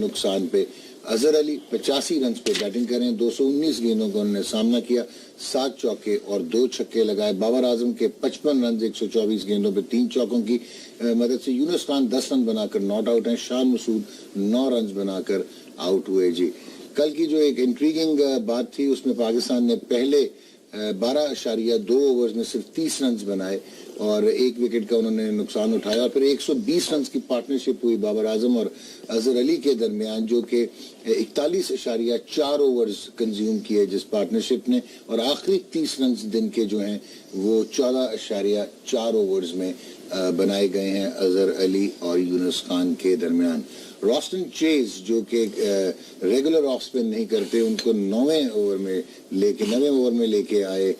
नुकसान पे। अजहर अली 85 रन पे बैटिंग कर रहे हैं, 219 गेंदों का उन्होंने सामना किया, 7 चौके और 2 छक्के लगाए। बाबर आजम के 55 रन 124 गेंदों पे 3 चौकों की मदद से। यूनुस खान 10 रन बनाकर नॉट आउट हैं। शान मसूद 9 रन बनाकर आउट हुए जी। कल की जो एक इंट्रीगिंग बात थी उसमें पाकिस्तान ने पहले 12.2 ओवर्स में सिर्फ 30 रन बनाए और 1 विकेट का उन्होंने नुकसान उठाया और फिर 120 रन की पार्टनरशिप हुई बाबर आजम और अजहर अली के दरमियान, जो कि 41.4 ओवर्स कंज्यूम किए जिस पार्टनरशिप ने, और आखिरी 30 रन दिन के जो हैं वो 14.4 ओवर्स में बनाए गए हैं अजहर अली और यूनुस खान के दरमियान। रॉस्टन चेज जो कि रेगुलर ऑफ स्पिन नहीं करते, उनको 9वें ओवर में लेके आए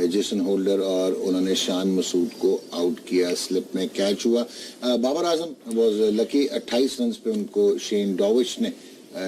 जेसन होल्डर और उन्होंने शान मसूद को आउट किया। स्लिप में कैच हुआ। Babar Azam was lucky, 28 run पे उनको शेन डॉविश ने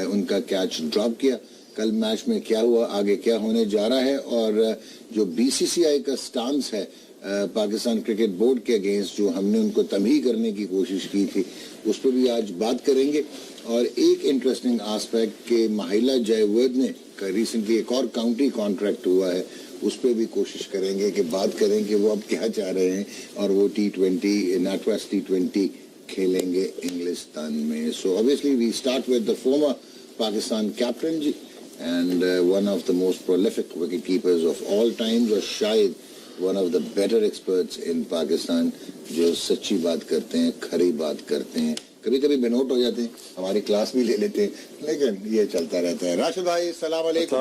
उनका कैच ड्रॉप किया। कल मैच में क्या हुआ, आगे क्या होने जा रहा है, और जो बीसीसीआई का स्टांस है पाकिस्तान क्रिकेट बोर्ड के अगेंस्ट, जो हमने उनको तमहीह करने की कोशिश की थी, उस पर भी आज बात करेंगे। और एक इंटरेस्टिंग एस्पेक्ट के माहिला जयवर्ध ने रिसेंटली एक और काउंटी कॉन्ट्रैक्ट हुआ है, उस पर भी कोशिश करेंगे कि बात करें कि वो अब क्या चाह रहे हैं, और वो T20 NatWest T20 खेलेंगे इंग्लिस्तान में। So obviously we start with the former Pakistan captain ji and one of the most prolific wicket keepers of all times, और शायद one of the better experts in Pakistan, जो सच्ची बात करते हैं, खरी बात करते हैं, कभी कभी बेनोट हो जाते हैं, हमारी क्लास भी ले लेते हैं, लेकिन ये चलता रहता है। राशिद भाई सलाम अलैकुम।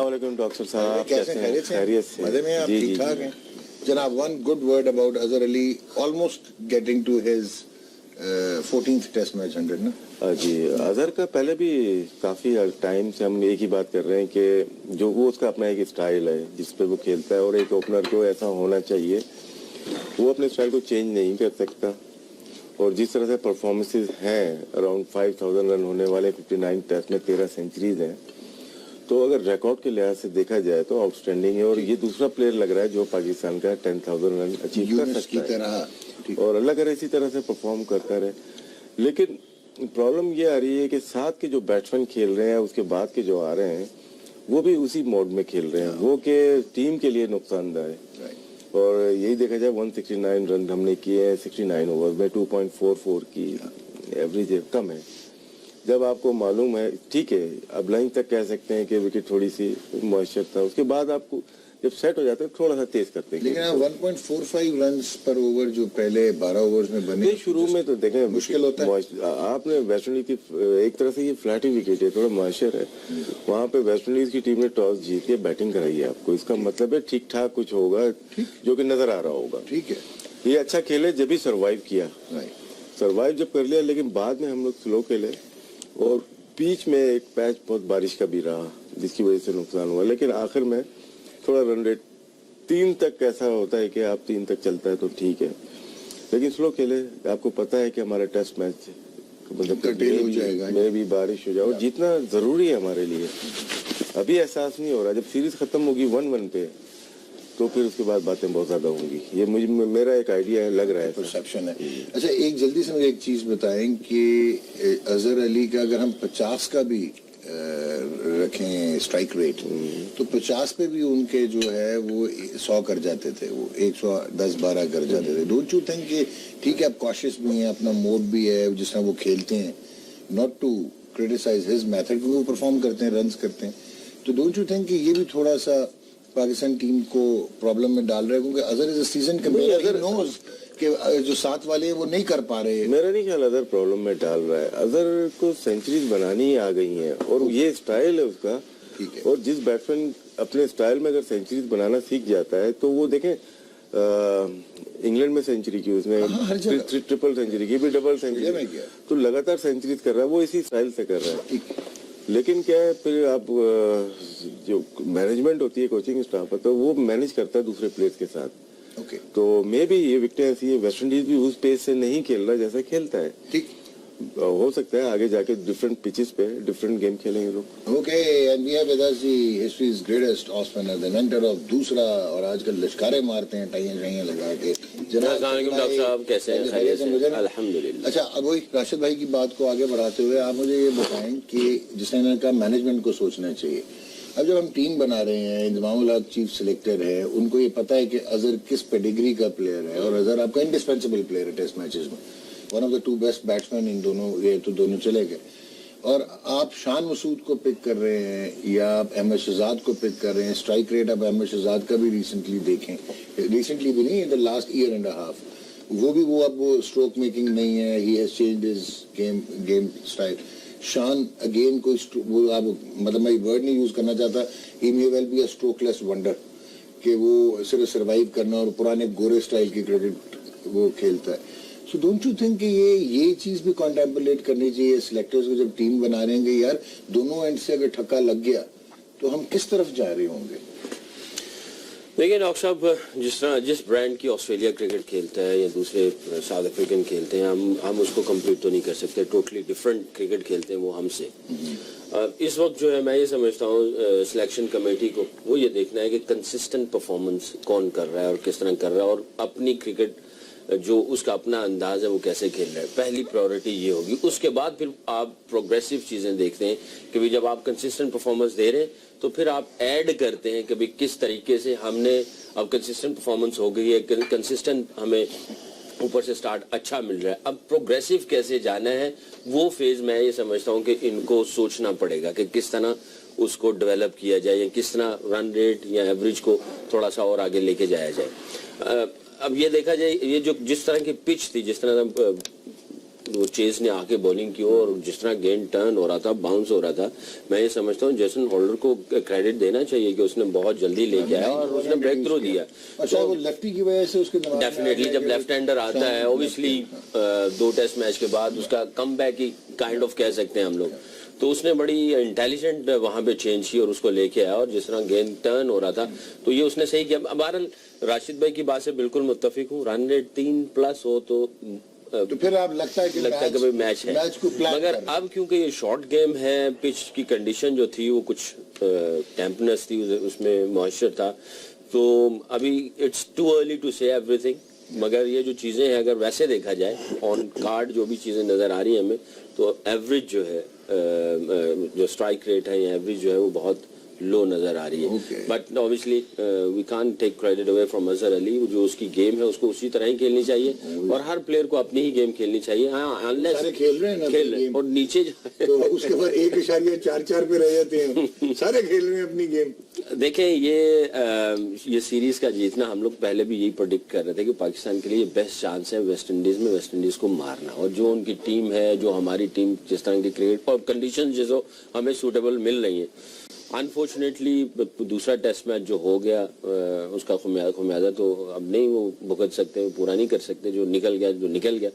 जी। अजहर का पहले भी काफी टाइम से हम एक ही बात कर रहे हैं कि जो वो उसका अपना एक स्टाइल है जिस पे वो खेलता है, और एक ओपनर को ऐसा होना चाहिए, वो अपने स्टाइल को चेंज नहीं कर सकता। और जिस तरह से परफॉर्मेंसेस हैं, अराउंड 5000 रन होने वाले 59 टेस्ट में 13 सेंचुरीज हैं, तो अगर रिकॉर्ड के लिहाज से देखा जाए तो आउटस्टैंडिंग है। और ये दूसरा प्लेयर लग रहा है जो पाकिस्तान का 10,000 रन अचीव कर सकता है, और अल्लाह करे इसी तरह से परफॉर्म करता रहे। लेकिन प्रॉब्लम ये आ रही है कि साथ के जो बैट्समैन खेल रहे हैं, उसके बाद के जो आ रहे हैं, वो भी उसी मोड में खेल रहे हैं, वो कि टीम के लिए नुकसानदायक है। और यही देखा जाए 169 रन हमने किए हैं 69 ओवर में, 2.44 की एवरेज कम है। जब आपको मालूम है, ठीक है, अब लाइन तक कह सकते हैं कि विकेट थोड़ी सी मॉइस्चर था, उसके बाद आपको जब सेट हो जाते हैं थोड़ा सा तेज करते हैं। लेकिन 1.45 रन पर ओवर जो पहले 12 ओवर्स में बने, शुरू में तो देखें मुश्किल होता है। आपने वेस्ट इंडीज की एक तरह से ये फ्लैट ही विकेट है, थोड़ा मॉइस्चर है, वहाँ पे वेस्ट इंडीज की टीम ने टॉस जीत के बैटिंग कराई है आपको, इसका मतलब है ठीक ठाक कुछ होगा जो कि नजर आ रहा होगा। ठीक है, ये अच्छा खेले जब भी सर्वाइव किया, सर्वाइव जब कर लिया, लेकिन बाद में हम लोग स्लो खेले और बीच में एक पैच बहुत बारिश का भी रहा जिसकी वजह से नुकसान हुआ। लेकिन आखिर में थोड़ा रन रेट 3 तक ऐसा होता है कि आप 3 तक चलता है तो ठीक है, लेकिन स्लो खेले। आपको पता है कि हमारा टेस्ट मैच मतलब में भी बारिश हो जाए, और जीतना जरूरी है हमारे लिए। अभी एहसास नहीं हो रहा, जब सीरीज खत्म होगी 1-1 पे, तो फिर उसके बाद बातें बहुत ज्यादा होंगी। ये मुझे मेरा एक आइडिया है, लग रहा है, परसेप्शन है। अच्छा, एक जल्दी से मुझे एक चीज बताएं कि अजहर अली का अगर हम 50 का भी रखें स्ट्राइक रेट, तो 50 पे भी उनके जो है वो 100 कर जाते थे, वो 110-12 कर जाते थे। डोंट यू थिंक कि ठीक है, आप कॉशियस भी हैं, अपना मोड भी है जिस तरह वो खेलते हैं, not to criticise his method, क्योंकि वो परफॉर्म करते हैं, रन्स करते हैं, तो डोंट यू थिंक कि ये भी थोड़ा सा पाकिस्तान टीम को प्रॉब्लम में डाल रहा है? क्योंकि Azhar is a season compare, knows कि जो साथ वाले हैं वो नहीं कर पा रहे। मेरा नहीं ख्याल अजहर प्रॉब्लम में डाल रहा है। अजहर को सेंचुरीज बनानी आ गई हैं, और ये स्टाइल है उसका। ठीक है, और जिस बैट्समैन अपने स्टाइल में अगर सेंचुरीज बनाना सीख जाता है, तो वो देखें इंग्लैंड में सेंचुरी की उसने, ट्रिपल सेंचुरी की, भी डबल सेंचुरी, तो लगातार सेंचुरीज कर रहा है, वो इसी स्टाइल से कर रहा है। लेकिन क्या है, फिर आप जो मैनेजमेंट होती है, कोचिंग स्टाफ है, तो वो मैनेज करता है दूसरे प्लेयर्स के साथ। तो मे भी ये विकेट ऐसी है, वेस्ट इंडीज भी उस पेस से नहीं खेल रहा जैसा खेलता है। ठीक हो सकता है आगे जाके डिफरेंट पिचेस पे डिफरेंट गेम खेलेंगे लोग। Okay, and we have with us the history's greatest of spinner, the mentor of doosra, और आजकल लश्कारे मारते हैं टाइयां लगा के, السلام علیکم ڈاکٹر صاحب، کیسے ہیں؟ خیریت سے؟ الحمدللہ۔ اچھا، اب وہی راشد بھائی کی بات کو آگے بڑھاتے ہوئے آپ مجھے یہ بتائیں کہ جس نے کہا مینجمنٹ کو سوچنا چاہیے، اب جب ہم ٹیم بنا رہے ہیں، انضمام الحق چیف سلیکٹر ہے، ان کو یہ پتا ہے کہ اظہر کس پیڈیگری کا پلیئر ہے، اور اظہر آپ کا انڈسپینسیبل پلیئر ہے ٹیسٹ میچز میں، one of the 2 best batsman ان دونوں، یہ تو دونوں چلے گئے، اور آپ شان مسعود کو پک کر رہے ہیں یا آپ احمد شہزاد کو پک کر رہے ہیں. اسٹرائک ریٹ آپ احمد شہزاد کا بھی ریسنٹلی دیکھیں، ریسنٹلی بھی نہیں، in the last year and half, وہ بھی وہ اب وہ اسٹروک میکنگ نہیں ہے، he has changed his game style. Shan again کوئی وہ آپ مطلب میں ورڈ نہیں یوز کرنا چاہتا، he may well be a strokeless wonder, کہ وہ صرف سروائیو کرنا اور پرانے گورے اسٹائل کی کریڈٹ وہ کھیلتا ہے. سو ڈونٹ یو تھنک کہ یہ چیز بھی کانٹمپلیٹ کرنی چاہیے سلیکٹرز کو جب ٹیم بنا رہے ہیں کہ یار دونوں اینڈ سے اگر ٹھکا لگ گیا تو ہم کس طرف جا رہے ہوں گے؟ دیکھیے ڈاکٹر صاحب، جس برانڈ کی آسٹریلیا کرکٹ کھیلتا ہے یا دوسرے ساؤتھ افریقن کھیلتے ہیں، ہم اس کو کمپلیٹ تو نہیں کر سکتے. ٹوٹلی ڈفرینٹ کرکٹ کھیلتے ہیں وہ ہم سے. اس وقت جو ہے میں یہ سمجھتا ہوں سلیکشن کمیٹی کو وہ یہ دیکھنا ہے کہ کنسسٹنٹ پرفارمنس کون کر رہا ہے اور کس طرح کر رہا ہے، اور اپنی کرکٹ جو اس کا اپنا انداز ہے وہ کیسے کھیل رہا ہے. پہلی پرائیورٹی یہ ہوگی. اس کے بعد پھر آپ پروگریسو چیزیں دیکھتے ہیں کہ جب آپ کنسسٹنٹ پرفارمنس دے رہے ہیں تو پھر آپ ایڈ کرتے ہیں کہ کس طریقے سے ہم نے اب کنسسٹنٹ پرفارمنس ہو گئی ہے، کنسسٹنٹ ہمیں اوپر سے سٹارٹ اچھا مل رہا ہے، اب پروگریسو کیسے جانا ہے وہ فیز میں یہ سمجھتا ہوں کہ ان کو سوچنا پڑے گا کہ کس طرح اس کو ڈیولپ کیا جائے یا کس طرح رن ریٹ یا ایوریج کو تھوڑا سا اور آگے لے کے جایا جائے. اب یہ دیکھا جائے یہ جو جس طرح کی پچ تھی، جس طرح وہ چیز نے آ کے بولنگ کی اور جس طرح گیند ٹرن ہو رہا تھا، باؤنس ہو رہا تھا، میں یہ سمجھتا ہوں جیسن ہولڈر کو کریڈٹ دینا چاہیے کہ اس نے بہت جلدی لے کے آیا اور اس نے بریک تھرو دیا. لیفٹی کی وجہ سے اس کے ڈیفینیٹلی جب لیفٹ ہینڈر آتا ہے اوبیسلی 2 ٹیسٹ میچ کے بعد اس کا come back he kind of کہہ سکتے ہیں ہم لوگ، تو اس نے بڑی انٹیلیجنٹ وہاں پہ چینج کی اور اس کو لے کے آیا اور جس طرح گیند ٹرن ہو رہا تھا تو یہ اس نے صحیح کیا. بہرحال راشد بھائی کی بات سے بالکل متفق ہوں، رن ریٹ 3+ ہو تو پھر آپ لگتا ہے کہ میچ ہے، مگر اب کیونکہ یہ شارٹ گیم ہے، پچ کی کنڈیشن جو تھی وہ کچھ ڈیمپنس تھی، اس میں موئسچر تھا، تو ابھی اٹس ٹو ارلی ٹو سے ایوری تھنگ. مگر یہ جو چیزیں ہیں اگر ویسے دیکھا جائے آن کارڈ جو بھی چیزیں نظر آ رہی ہیں ہمیں، تو ایوریج جو ہے جو اسٹرائک ریٹ ہے یا ایوریج جو ہے وہ بہت لو نظر آ رہی ہے. بٹ اوبیسلی وی کان ٹیک credit away from Azhar Ali. جو اس کی گیم ہے اس کو اسی طرح ہی کھیلنی چاہیے اور ہر پلیئر کو اپنی ہی گیم کھیلنی چاہیے. ہاں کھیل رہے ہیں اور نیچے اس کے بعد 1.44 پہ رہ جاتے ہیں، سارے کھیل رہے ہیں اپنی گیم. دیکھیں یہ سیریز کا جیتنا ہم لوگ پہلے بھی یہی پریڈکٹ کر رہے تھے کہ پاکستان کے لیے بیسٹ چانس ہے ویسٹ انڈیز میں، ویسٹ انڈیز کو مارنا، اور جو ان کی ٹیم ہے، جو ہماری ٹیم جس طرح کی کرکٹ اور کنڈیشن جو ہمیں سوٹیبل مل رہی ہیں. انفارچونیٹلی دوسرا ٹیسٹ میچ جو ہو گیا اس کا خمیازہ تو اب نہیں وہ بھگت سکتے، پورا نہیں کر سکتے، جو نکل گیا.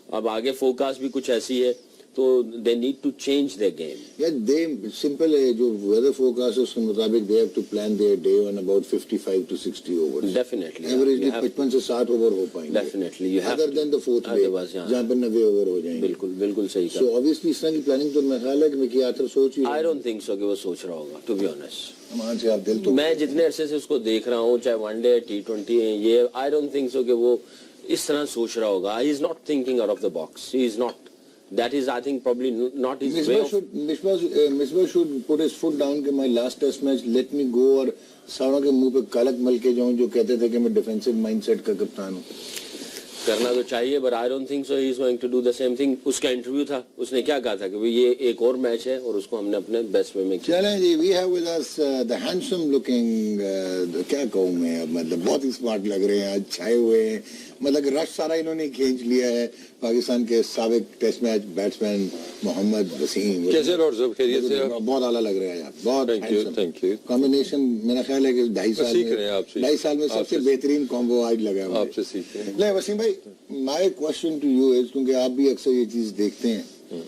اب آگے فوکس بھی کچھ ایسی ہے تو they need to change their game. They simple ہے، جو ویدر فورکاسٹ اس کے مطابق they have to plan their day on about 55 to 60 overs. Definitely averagely 55 سے 60 اوور ہو پائیں گے definitely other than the fourth day جہاں پر 90 اوور ہو جائیں گے. بالکل صحیح کہا. سو obviously اس طرح کی پلاننگ تو میرا خیال ہے کہ مکی آتھر سوچ ہی آئی ڈونٹ تھنک سو کہ وہ سوچ رہا ہوگا ٹو بی آنیسٹ. مان سے آپ دل تو میں جتنے عرصے سے اس کو دیکھ رہا ہوں، چاہے ون ڈے T20 ہے، یہ آئی ڈونٹ تھنک سو کہ وہ اس طرح سوچ رہا ہوگا. He is not thinking out of the box. He is not. That is, I think, probably not his way of... Misbah should put his foot down کہ my last test match let me go اور ساروں کے منہ پہ کالک مل کے جاؤں جو کہتے تھے کہ میں ڈیفینسو مائنڈ سیٹ کا کپتان ہوں. کرنا تو چاہیے but I don't think so he is going to do the same thing. اس کا انٹرویو تھا، اس نے کیا کہا تھا کہ یہ ایک اور میچ ہے اور اس کو ہم نے اپنے بیسٹ وے میں کیا. چلیں جی، we have with us the handsome looking کیا کہوں میں، مطلب بہت ہی اسمارٹ لگ رہے ہیں آج، چھائے ہوئے ہیں، مطلب رش سارا انہوں نے کھینچ لیا ہے. پاکستان کے سابق ٹیسٹ میچ بیٹسمین محمد وسیم. کیسے ڈاکٹر صاحب؟ خیریت سے؟ بہت اعلیٰ لگ رہا ہے آپ، بہت تھینک یو. کمبینیشن میرا خیال ہے کہ 2.5 سال میں سب سے بہترین کامبو آج لگا ہے آپ سے سیکھیں. نہیں وسیم بھائی، مائی کوشچن ٹو یو از، کیونکہ آپ بھی اکثر یہ چیز دیکھتے ہیں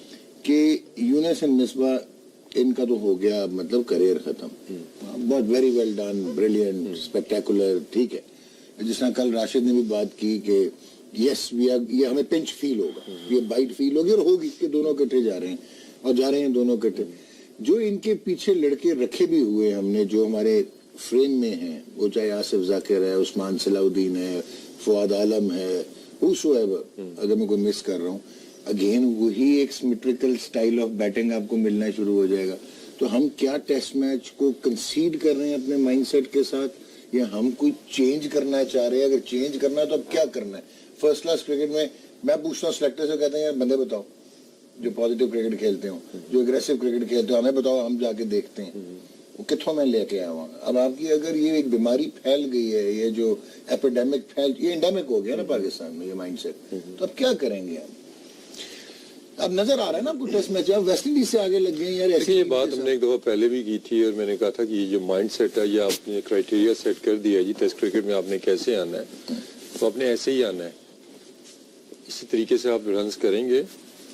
کہ یونس اینڈ مصباح ان کا تو ہو گیا مطلب کریئر ختم. بہت ویری ویل ڈن، بریلینٹ، اسپیکٹیکولر، ٹھیک ہے. جس طرح کل راشد نے بھی بات کی کہ یس یہ ہمیں پنچ فیل ہوگا، یہ بائٹ فیل ہوگی اور ہوگی کہ دونوں کٹھے جا رہے ہیں اور جا رہے ہیں دونوں کٹھے. جو ان کے پیچھے لڑکے رکھے بھی ہوئے ہم نے جو ہمارے فریم میں ہیں، وہ چاہے آصف ذاکر ہے، عثمان صلاح الدین ہے، फवाद आलम है, whosoever, अगर मैं कोई मिस कर रहा हूँ, अगेन वही एक सिमेट्रिकल स्टाइल ऑफ बैटिंग आपको मिलना शुरू हो जाएगा। तो हम क्या टेस्ट मैच को कंसीड कर रहे हैं अपने माइंडसेट के साथ, या हम कोई चेंज करना चाह रहे हैं? अगर चेंज करना है तो अब क्या करना है? फर्स्ट क्लास क्रिकेट में मैं पूछता हूँ सिलेक्टर से, कहते हैं यार बंदे बताओ जो पॉजिटिव क्रिकेट खेलते हो, जो एग्रेसिव क्रिकेट खेलते हो, हमें बताओ, हम जाके देखते हैं। वो कितों में लेके आया वहाँ। अब आपकी अगर ये एक बीमारी फैल गई है, ये जो एपिडेमिक ये एंडेमिक हो गया ना पाकिस्तान में, ये माइंडसेट, तो अब क्या करेंगे हम? अब नजर आ रहा है ना आपको टेस्ट मैच, अब वेस्ट इंडीज से आगे लग गए यार। देखिए ये बात हमने एक दफा पहले भी की थी और मैंने कहा था कि ये जो माइंड सेट है, ये आपने क्राइटेरिया सेट कर दिया जी, टेस्ट क्रिकेट में आपने कैसे आना है, तो आपने ऐसे ही आना है। इसी तरीके से आप रन्स करेंगे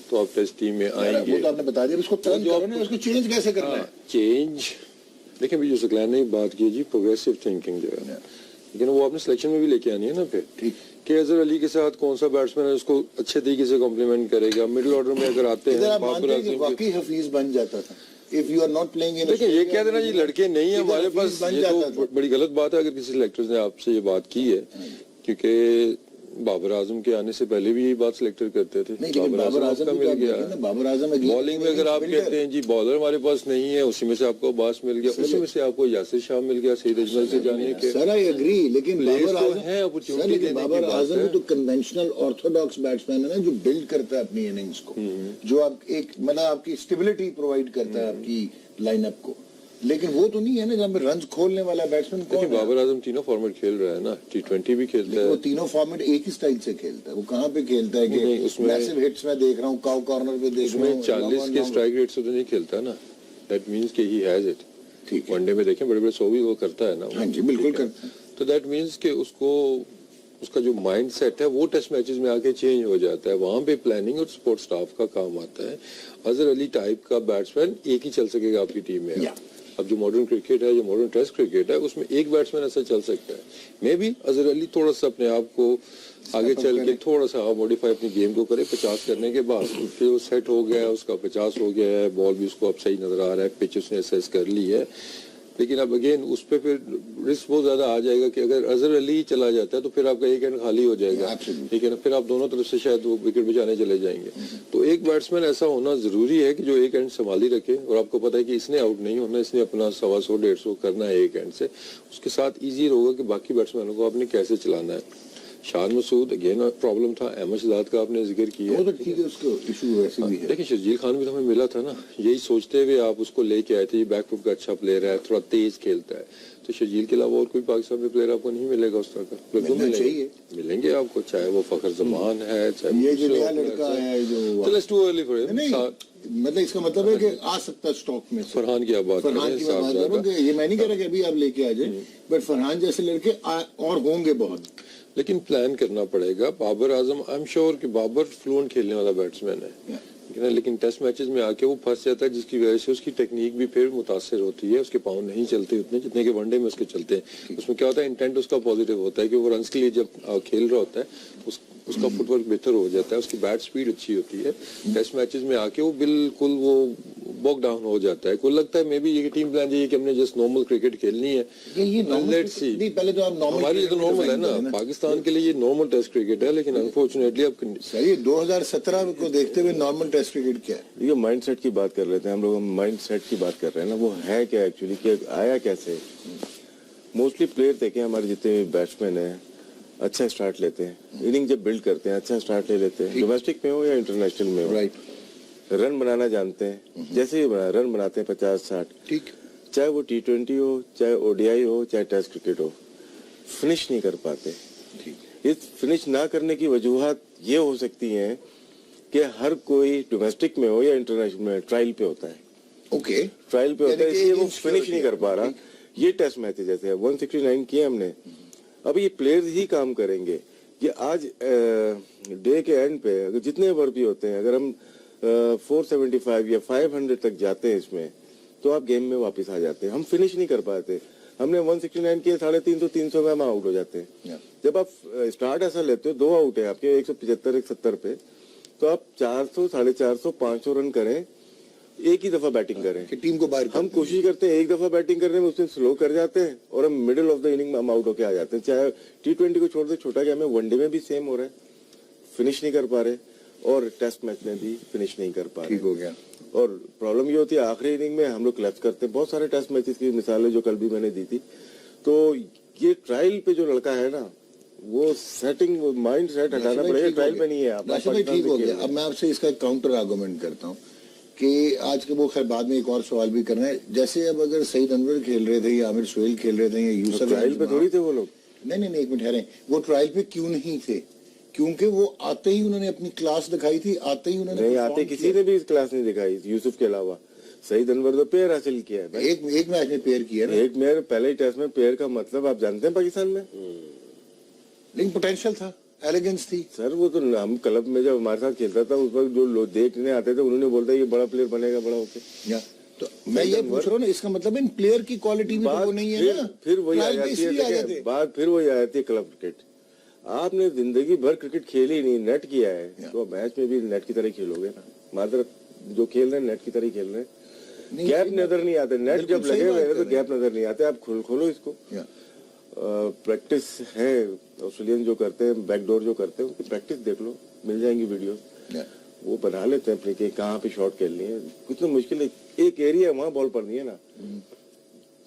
तो आप टेस्ट टीम में आएंगे। वो तो आपने बता दिया, इसको टर्न करो ना, उसको चेंज कैसे करना है? चेंज देखिए अभी जो सकलैन ने बात की जी, प्रोग्रेसिव थिंकिंग जो है, लेकिन वो आपने सिलेक्शन में भी लेके आनी है ना फिर, ठीक कि अजहर अली के साथ कौन सा बैट्समैन है उसको अच्छे तरीके से कॉम्प्लीमेंट करेगा। मिडिल ऑर्डर में अगर आते हैं बाबर आज़म वाकई हफीज बन जाता था। If you are not playing in, देखिए ये कह देना जी लड़के नहीं है हमारे पास, ये तो बड़ी गलत बात है अगर किसी सिलेक्टर्स ने आपसे ये बात की है, क्योंकि बाबर आजम के आने से पहले भी यही बात सिलेक्टर करते थे। बाबर आजम का मिल गया, बाबर आजम बॉलिंग में अगर आप कहते हैं जी बॉलर हमारे पास नहीं है, उसी में से आपको अब्बास मिल गया, उसी में से आपको यासिर शाह मिल गया, सईद अजमल से जाने के। सर आई एग्री, लेकिन बाबर आजम है अपॉर्चुनिटी, बाबर आजम तो कन्वेंशनल ऑर्थोडॉक्स बैट्समैन है ना, जो बिल्ड करता है अपनी इनिंग्स को, जो आप एक मतलब आपकी स्टेबिलिटी प्रोवाइड करता है आपकी लाइनअप को। लेकिन वो तो नहीं है ना जहाँ पे रन खोलने वाला बैट्समैन कौन है? बाबर आजम तीनों फॉर्मेट खेल रहा है ना, T20 भी खेलता है। वो तीनों फॉर्मेट एक ही स्टाइल से खेलता है। वो कहाँ पे खेलता है कि उसमें मैसिव हिट्स में देख रहा हूँ, काउ कॉर्नर पे देख रहा हूँ, 40 के स्ट्राइक रेट से तो नहीं खेलता ना, दैट मींस कि ही हैज इट। ठीक, वनडे में देखें बड़े बड़े 100 भी वो करता है ना। हाँ जी बिल्कुल करता है। तो दैट मींस कि उसको उसका जो माइंड सेट है वो टेस्ट मैचेस में आके चेंज हो जाता है। वहां पे प्लानिंग और सपोर्ट स्टाफ का काम आता है। अजहर अली टाइप का बैट्समैन एक ही चल सकेगा आपकी टीम में। अब जो मॉडर्न क्रिकेट है, जो मॉडर्न टेस्ट क्रिकेट है, उसमें एक बैट्समैन ऐसा चल सकता है। मे बी अजहर अली थोड़ा सा अपने आप को आगे चल के थोड़ा सा मॉडिफाई अपनी गेम को करे 50 करने के बाद, फिर वो सेट हो गया है, उसका 50 हो गया है, बॉल भी उसको अब सही नजर आ रहा है, पिच उसने असेस कर ली है। लेकिन अब अगेन उस पर फिर रिस्क बहुत ज्यादा आ जाएगा कि अगर अजहर अली चला जाता है तो फिर आपका एक एंड खाली हो जाएगा, ठीक है ना, फिर आप दोनों तरफ से शायद वो विकेट बचाने चले जाएंगे। तो एक बैट्समैन ऐसा होना जरूरी है कि जो एक एंड संभाली रखे, और आपको पता है कि इसने आउट नहीं होना, इसने अपना 125-150 करना है एक एंड से, उसके साथ ईजी होगा कि बाकी बैट्समैनों को आपने कैसे चलाना है। शान मसूद अगेन प्रॉब्लम था, अहमद शहजाद का आपने जिक्र किया, वो तो ठीक है, उसको इशू वैसे भी है। देखिए शर्जील खान भी तो हमें मिला था ना, यही सोचते हुए आप उसको लेके आए थे, ये बैकफुट का अच्छा प्लेयर है, थोड़ा तेज खेलता है, तो शर्जील के अलावा और कोई पाकिस्तान में प्लेयर आपको नहीं मिलेगा उस तरह का। बिल्कुल मिलेंगे आपको, चाहे वो फखर जमान है, चाहे ये जो नया लड़का है जो टू अर्ली फॉर हिम, मतलब इसका मतलब है कि आ सकता है स्टॉक में। फरहान की आप बात कर रहे हैं, ये मैं नहीं कह रहा कि अभी आप लेके आ जाए, बट फरहान जैसे लड़के और होंगे बहुत, लेकिन प्लान करना पड़ेगा। Babar Azam I am sure कि बाबर फ्लुएंट खेलने वाला बैट्समैन है, लेकिन टेस्ट मैचेस में आके वो फंस जाता है, जिसकी वजह से उसकी टेक्निक भी फिर मुतासर होती है, उसके पाँव नहीं चलते उतने जितने के वनडे में उसके चलते हैं। उसमें क्या होता है, इंटेंट उसका पॉजिटिव होता है कि वो रन्स के लिए जब खेल रहा होता है उसका फुटवर्क बेहतर हो जाता है, उसकी बैट स्पीड अच्छी होती है। टेस्ट मैचेस में आके वो बिल्कुल वो बॉक डाउन हो जाता है। को लगता है मे बी ये टीम प्लान है कि हमने जस्ट नॉर्मल क्रिकेट खेलनी है, लेट्स सी। पहले तो आप नॉर्मल, हमारे लिए तो नॉर्मल है ना, पाकिस्तान के लिए ये नॉर्मल टेस्ट क्रिकेट है, लेकिन अनफॉर्चुनेटली अब सही 2017 को देखते हुए नॉर्मल टेस्ट क्रिकेट क्या है। ये माइंड सेट की बात कर रहे थे हम लोग, माइंड सेट की बात कर रहे हैं ना, वो है क्या एक्चुअली, कि आया कैसे। मोस्टली प्लेयर देखें हमारे जितने बैट्समैन हैं अच्छा स्टार्ट लेते हैं, इनिंग जब बिल्ड करते हैं अच्छा स्टार्ट ले लेते हैं, डोमेस्टिक में हो या इंटरनेशनल में हो, राइट, रन बनाना जानते हैं, जैसे ही रन बनाते हैं 50-60, ठीक, चाहे वो T20 हो, चाहे ODI हो, चाहे टेस्ट क्रिकेट हो, फिनिश नहीं कर पाते। इस फिनिश ना करने की वजूहत ये हो सकती हैं कि हर कोई डोमेस्टिक में हो या इंटरनेशनल में ट्रायल पे होता है, ओके, ट्रायल पे होता है, इसलिए वो फिनिश नहीं कर पा रहा। ये टेस्ट मैच जैसे 169 किए हमने, अब ये प्लेयर्स ही काम करेंगे। ये आज डे के एंड पे अगर जितने ओवर भी होते हैं, अगर हम 475 या 500 तक जाते हैं इसमें, तो आप गेम में वापस आ जाते हैं। हम फिनिश नहीं कर पाते। हमने 169 किए, 350 में हम आउट हो जाते हैं। जब आप स्टार्ट ऐसा लेते हो, 2 आउट है आपके 175-170 पे, तो आप 400, 450, 500 रन करें एक ही दफा बैटिंग करें। कि टीम को बाहर हम कोशिश करते हैं एक दफा बैटिंग करने में, उसमें स्लो कर जाते हैं और हम मिडिल ऑफ द इनिंग में हम आउट होके आ जाते हैं। चाहे T20 को छोड़ दे, छोटा गेम है, वनडे में भी सेम हो रहा है, फिनिश नहीं कर पा रहे, और टेस्ट मैच में भी फिनिश नहीं कर पा रहे। ठीक हो गया। और प्रॉब्लम ये होती है आखिरी इनिंग में हम लोग क्लैप्स करते हैं। बहुत सारे टेस्ट मैचेस की मिसालें जो कल भी मैंने दी थी। तो ये ट्रायल पे जो लड़का है ना, वो सेटिंग, वो माइंड सेट हटाना पड़ेगा, ट्रायल पे नहीं है। आप भाई ठीक हो गया। अब मैं आपसे इसका काउंटर आर्गुमेंट करता हूँ कि आज के वो खैर बाद में एक और सवाल भी करना है। जैसे अब अगर सईद अनवर खेल रहे थे या आमिर सोहेल खेल रहे थे या यूसुफ, ट्रायल पे थोड़ी थे वो लोग। नहीं, एक मिनट ठहरें, वो ट्रायल पे क्यों नहीं थे? क्योंकि वो आते ही उन्होंने अपनी क्लास दिखाई थी, आते ही उन्होंने नहीं, आते किसी ने भी इस क्लास नहीं दिखाई यूसुफ के अलावा। सईद अनवर तो पेयर हासिल किया है भाई। एक मैच में पेयर किया ना। एक मैच पहले ही टेस्ट में पेयर का मतलब आप जानते हैं पाकिस्तान में। लेकिन पोटेंशियल था, एलिगेंस थी। सर वो तो हम क्लब में जब हमारे साथ खेलता था, उस वक्त जो लोग देखने आते थे उन्होंने बोलता ये बड़ा प्लेयर बनेगा बड़ा होके। तो मैं ये पूछ रहा हूँ ना, इसका मतलब इन प्लेयर की क्वालिटी में तो वो नहीं है ना। फिर वही आ ट्रायल पे जाती इसलिए आ है, जाते। बात फिर वही आ जाती है क्लब क्रिकेट। आपने जिंदगी भर क्रिकेट खेली नहीं, नेट किया है, तो मैच में भी नेट की तरह खेलोगे ना। मात्र जो खेल रहे हैं नेट की तरह खेल रहे हैं, गैप नजर नहीं आते। नेट जब लगे हुए हैं तो गैप नजर नहीं आते। आप खोलो इसको। प्रैक्टिस है ऑस्ट्रेलियन जो करते हैं, बैकडोर जो करते हैं, उनकी प्रैक्टिस देख लो, मिल जाएंगी वीडियो। वो बना लेते हैं अपने कि कहाँ पे शॉट खेलनी है। कुछ तो मुश्किल है, एक एरिया है वहाँ बॉल पड़नी है ना।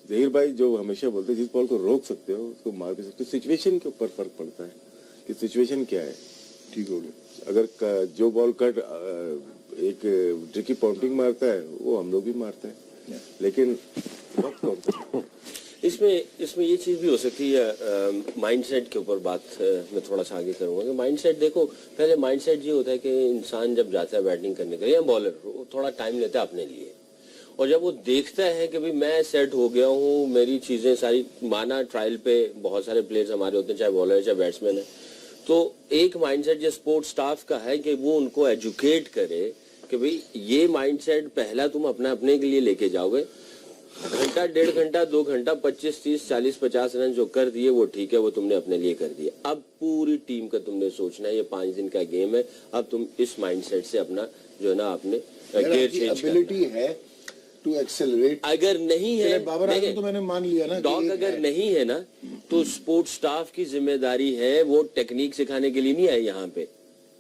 जहीर भाई जो हमेशा बोलते हैं जिस बॉल को रोक सकते हो उसको मार भी सकते हो। सिचुएशन के ऊपर फर्क पड़ता है कि सिचुएशन क्या है। ठीक हो गया। अगर जो बॉल कट एक ट्रिकी पॉइंटिंग मारता है वो हम लोग भी मारते हैं, लेकिन वक्त कौन सा। इसमें ये चीज भी हो सकती है, माइंडसेट के ऊपर बात मैं थोड़ा सा आगे करूंगा कि माइंडसेट देखो, पहले माइंडसेट ये होता है कि इंसान जब जाता है बैटिंग करने के लिए या बॉलर, वो थोड़ा टाइम लेता है अपने लिए, और जब वो देखता है कि भाई मैं सेट हो गया हूँ, मेरी चीजें सारी, माना ट्रायल पे बहुत सारे प्लेयर्स हमारे होते हैं, चाहे बॉलर है चाहे बैट्समैन है, तो एक माइंडसेट जो स्पोर्ट्स स्टाफ का है कि वो उनको एजुकेट करे कि भाई ये माइंडसेट पहला तुम अपने के लिए लेके जाओगे, घंटा, 1.5 घंटा, 2 घंटा, 25, 30, 40, 50 रन जो कर दिए वो ठीक है, वो तुमने अपने लिए कर दिए। अब पूरी टीम का तुमने सोचना है, ये 5 दिन का गेम है, अब तुम इस माइंडसेट से अपना जो है ना आपने गियर चेंज एबिलिटी है टू एक्सेलरेट। अगर नहीं है, बाबर आजम तो मैंने मान लिया ना, डॉग अगर नहीं है ना, तो स्पोर्ट्स स्टाफ की जिम्मेदारी है, वो टेक्निक सिखाने के लिए नहीं आए यहाँ पे,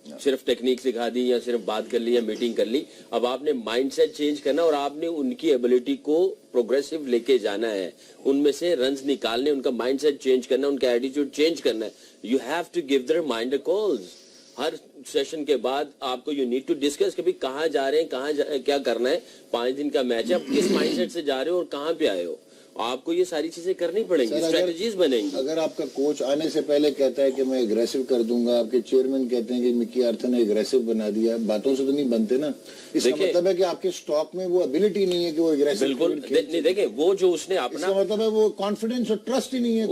सिर्फ टेक्निक सिखा दी या सिर्फ बात कर ली या मीटिंग कर ली। अब आपने माइंडसेट चेंज करना और आपने उनकी एबिलिटी को प्रोग्रेसिव लेके जाना है, उनमें से रन्स निकालने, उनका माइंडसेट चेंज करना, उनका एटीट्यूड चेंज करना है। You have to give their mind calls. हर सेशन के बाद आपको यू नीड टू डिस्कस कि भाई कहाँ जा रहे हैं, क्या करना है, 5 दिन का मैच है, आप किस माइंडसेट से जा रहे हो और कहाँ पे आए हो। आपको ये सारी चीजें करनी पड़ेंगी, स्ट्रेटजीज बनेंगी। अगर आपका कोच आने से पहले कहता है कि मैं एग्रेसिव कर दूंगा, आपके चेयरमैन कहते हैं कि मिकी आर्थर ने एग्रेसिव बना दिया, बातों से तो नहीं बनते ना। इसका मतलब है कि आपके स्टॉक में वो एबिलिटी नहीं है कि वो एग्रेसिव। बिल्कुल नहीं, देखें वो जो उसने अपना, इसका मतलब है वो कॉन्फिडेंस और ट्रस्ट ही नहीं है।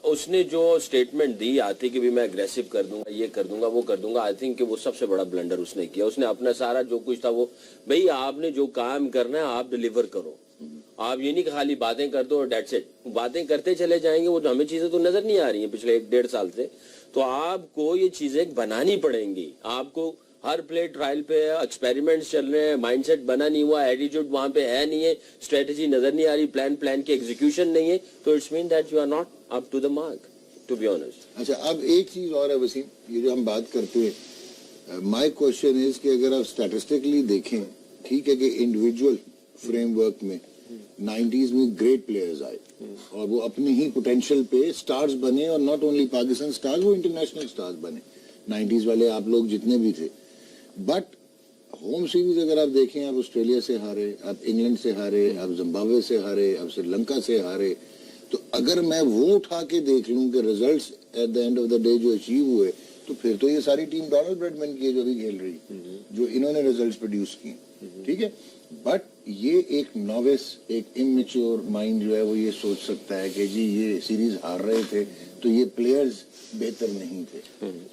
उसने जो स्टेटमेंट दी आती कि भी मैं एग्रेसिव कर दूंगा, ये कर दूंगा, वो कर दूंगा, आई थिंक कि वो सबसे बड़ा ब्लंडर उसने किया। उसने अपना सारा जो कुछ था वो, भाई आपने जो काम करना है आप डिलीवर करो, आप ये नहीं कि खाली बातें कर दो और डेट्स इट। बातें करते चले जाएंगे, वो हमें चीजें तो नजर नहीं आ रही हैं पिछले 1-1.5 साल से, तो आपको ये चीजें बनानी पड़ेंगी। आपको हर प्ले ट्रायल पे एक्सपेरिमेंट्स चल रहे हैं, माइंडसेट बना नहीं हुआ, एटीट्यूड वहां पे है नहीं है, स्ट्रेटेजी नजर नहीं आ रही, प्लान की एग्जीक्यूशन नहीं है, तो it's mean that you are not up to the mark, to be honest. अच्छा, अब एक चीज और है वसीम, ये जो हम बात करते हैं, माय क्वेश्चन इज कि अगर आप स्टैटिस्टिकली देखें, ठीक है कि इंडिविजुअल फ्रेमवर्क में 90s में ग्रेट प्लेयर्स आए और वो अपने ही पोटेंशियल पे स्टार्स बने, और नॉट ओनली पाकिस्तान स्टार्स, वो इंटरनेशनल स्टार्स बने 90s वाले आप लोग जितने भी थे। बट होम सीरीज अगर आप देखें, आप ऑस्ट्रेलिया से हारे, आप इंग्लैंड से हारे, आप जिम्बाब्वे से हारे, आप श्रीलंका से हारे, तो अगर मैं वो उठा के देख लूं कि results at the end of the day जो अचीव हुए, तो फिर तो ये सारी टीम डोनाल्ड ब्रैडमैन की है जो भी खेल रही, जो इन्होंने रिजल्ट्स प्रोड्यूस किए, ठीक है। बट ये एक नॉविस, एक इमेच्योर माइंड जो है वो ये सोच सकता है कि जी ये सीरीज हार रहे थे तो ये प्लेयर्स बेहतर नहीं थे,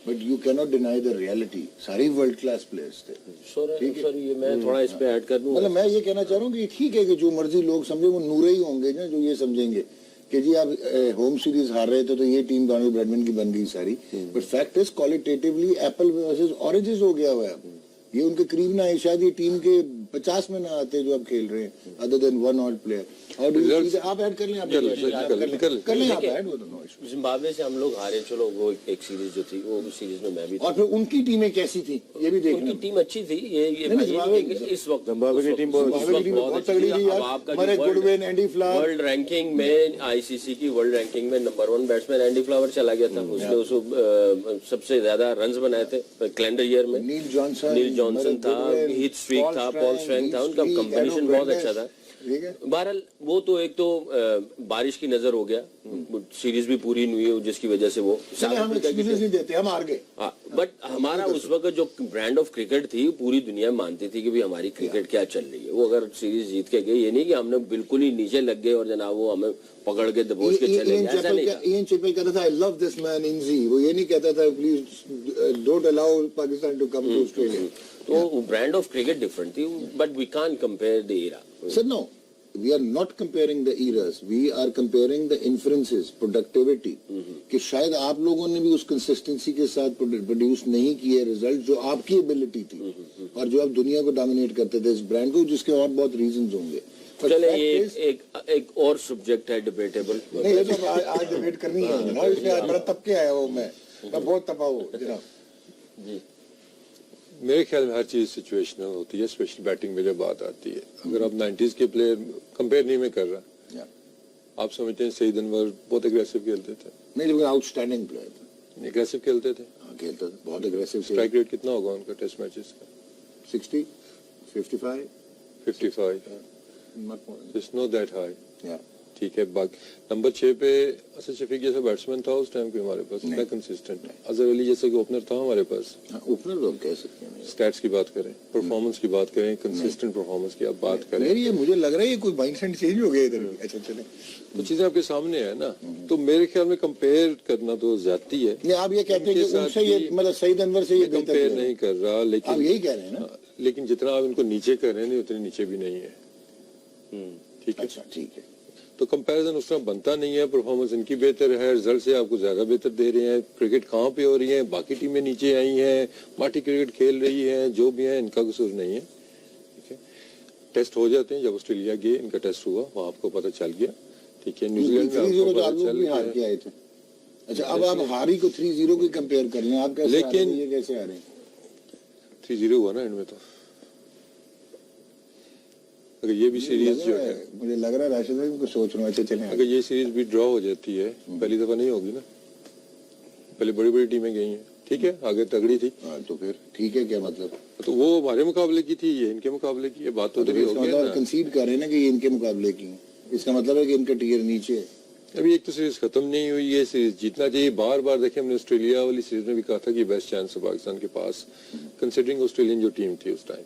but you can not deny the reality, सारी वर्ल्ड क्लास प्लेयर्स थे। सर ये मैं थोड़ा इस पे ऐड कर दूं, मतलब मैं ये कहना चाह रहा हूँ कि ठीक है कि जो मर्जी लोग समझे, वो नूरे ही होंगे ना जो ये समझेंगे कि जी आप होम सीरीज हार रहे थे तो ये टीम डोनाल्ड ब्रैडमैन की बन गई सारी, but fact is qualitatively Apple versus oranges हो गया हुआ है। ये उनके करीब ना है, शायद ये टीम के 50 में ना आते जो आप खेल रहे हैं, other than one odd player. और आप ऐड कर लें, आप कर लें, आप ऐड, वो दोनों इशू। जिम्बाब्वे से हम लोग हारे, चलो वो एक सीरीज जो थी, वो सीरीज में मैं भी था। और फिर उनकी टीमें कैसी थी ये भी देखना। उनकी टीम अच्छी थी, ये इस वक्त जिम्बाब्वे की टीम बहुत तगड़ी थी यार। Goodwin, Andy flower, world ranking में, आईसीसी की वर्ल्ड रैंकिंग में नंबर 1 बैट्समैन एंडी फ्लावर चला गया था। उसने उसको सबसे ज्यादा रन्स बनाए थे कैलेंडर ईयर में। नील जॉनसन था, हीथ स्ट्रीक था, पॉल स्ट्रैंग था, उनका कॉम्बिनेशन बहुत अच्छा था। बहरहाल वो तो एक तो बारिश की नजर हो गया, सीरीज भी पूरी नहीं हुई जिसकी वजह से वो हम एक्सक्यूजेस नहीं देते, हम हार गए। बट हमारा उस वक्त जो ब्रांड ऑफ क्रिकेट थी, पूरी दुनिया मानती थी कि भी हमारी क्रिकेट क्या चल रही है। वो अगर सीरीज जीत के गई, ये नहीं कि हमने बिल्कुल ही नीचे लग गए और जनाब वो हमें पकड़ के दबोच के चले गए, ऐसा नहीं था। इयन चैपल कहता था I love this man Inzi, वो ये नहीं कहता था please don't allow Pakistan to come to Australia. तो ब्रांड ऑफ क्रिकेट डिफरेंट थी, but we can't compare the era. Sir, no, we are not comparing the eras. We are comparing the inferences, productivity. कि शायद आप लोगों ने भी उस consistency के साथ प्रोड्यूस नहीं किए रिजल्ट जो आपकी एबिलिटी थी और जो आप दुनिया को डोमिनेट करते थे इस ब्रांड को, जिसके और बहुत रीजंस होंगे। चले ये एक और सब्जेक्ट है डिबेटेबल। नहीं, ये तो आज डिबेट करनी है ना, इसमें आज बड़ा तब के आया वो, मैं बहुत तपा हूँ जनाब। मेरे ख्याल में हर चीज़ सिचुएशनल होती है, स्पेशली बैटिंग में जब बात आती है। अगर आप 90s के प्लेयर कंपेयर नहीं मैं कर रहा, आप समझते हैं सईद अनवर बहुत एग्रेसिव खेलते थे? नहीं, लेकिन आउटस्टैंडिंग प्लेयर था, एग्रेसिव खेलते थे। हाँ, खेलता था बहुत एग्रेसिव। स्ट्राइक रेट कितना होगा उनका टेस्ट मैचेस का? 60, 55, 55। It's not that high. या ठीक है। बाकी नंबर 6 पे असद शफीक जैसा बैट्समैन था उस टाइम पे हमारे पास, इतना कंसिस्टेंट। अजहर अली जैसा कि ओपनर था हमारे पास। ओपनर तो कह सकते हैं। स्टैट्स की बात करें, परफॉर्मेंस की बात करें, कंसिस्टेंट परफॉर्मेंस की आप बात करें, मेरी ये मुझे लग रहा है ये कोई माइंडसेट चेंज हो गया इधर। अच्छा चले, तो चीजें आपके सामने है ना। तो मेरे ख्याल में कंपेयर करना तो ज्यादा है। नहीं, आप ये कहते हैं कि उनसे ये मतलब सईद अनवर से ये कंपेयर नहीं कर रहा, लेकिन आप यही कह रहे हैं ना। लेकिन जितना आप इनको नीचे कर रहे हैं उतने नीचे भी नहीं है। ठीक है। अच्छा ठीक है, तो कंपैरिजन उस तरह बनता नहीं है। परफॉर्मेंस इनकी बेहतर है, रिजल्ट से आपको ज्यादा बेहतर दे रहे हैं। क्रिकेट कहाँ पे हो रही है, बाकी टीमें नीचे आई हैं, माटी क्रिकेट खेल रही है, जो भी है इनका कसूर नहीं है। ठीक है, टेस्ट हो जाते हैं। जब ऑस्ट्रेलिया गए इनका टेस्ट हुआ, वहाँ आपको पता चल गया। ठीक है, न्यूजीलैंड में आपको पता चल गया। अच्छा, अब आप हारी को 3-0 की कंपेयर कर लें, आप कैसे, लेकिन ये कैसे आ रहे हैं? 3-0 हुआ ना एंड में। तो अगर ये भी सीरीज जो है, मुझे लग रहा है राशिद भाई को सोच रहा है, चले अगर ये सीरीज भी ड्रॉ हो जाती है, पहली दफा नहीं होगी ना, पहले बड़ी बड़ी टीमें गई हैं। ठीक है, आगे तगड़ी थी। तो फिर ठीक है, क्या मतलब? तो वो हमारे मुकाबले की थी, ये इनके मुकाबले की, ये बात तो होगी ना। कंसीड कर रहे हैं ना कि ये इनके मुकाबले की, इसका मतलब है कि इनका टियर नीचे है। अभी एक तो सीरीज खत्म नहीं हुई है, सीरीज जीतना चाहिए। बार बार देखें, हमने ऑस्ट्रेलिया वाली सीरीज में भी कहा था कि बेस्ट चांस है पाकिस्तान के पास, कंसिडरिंग ऑस्ट्रेलियन जो टीम थी उस टाइम।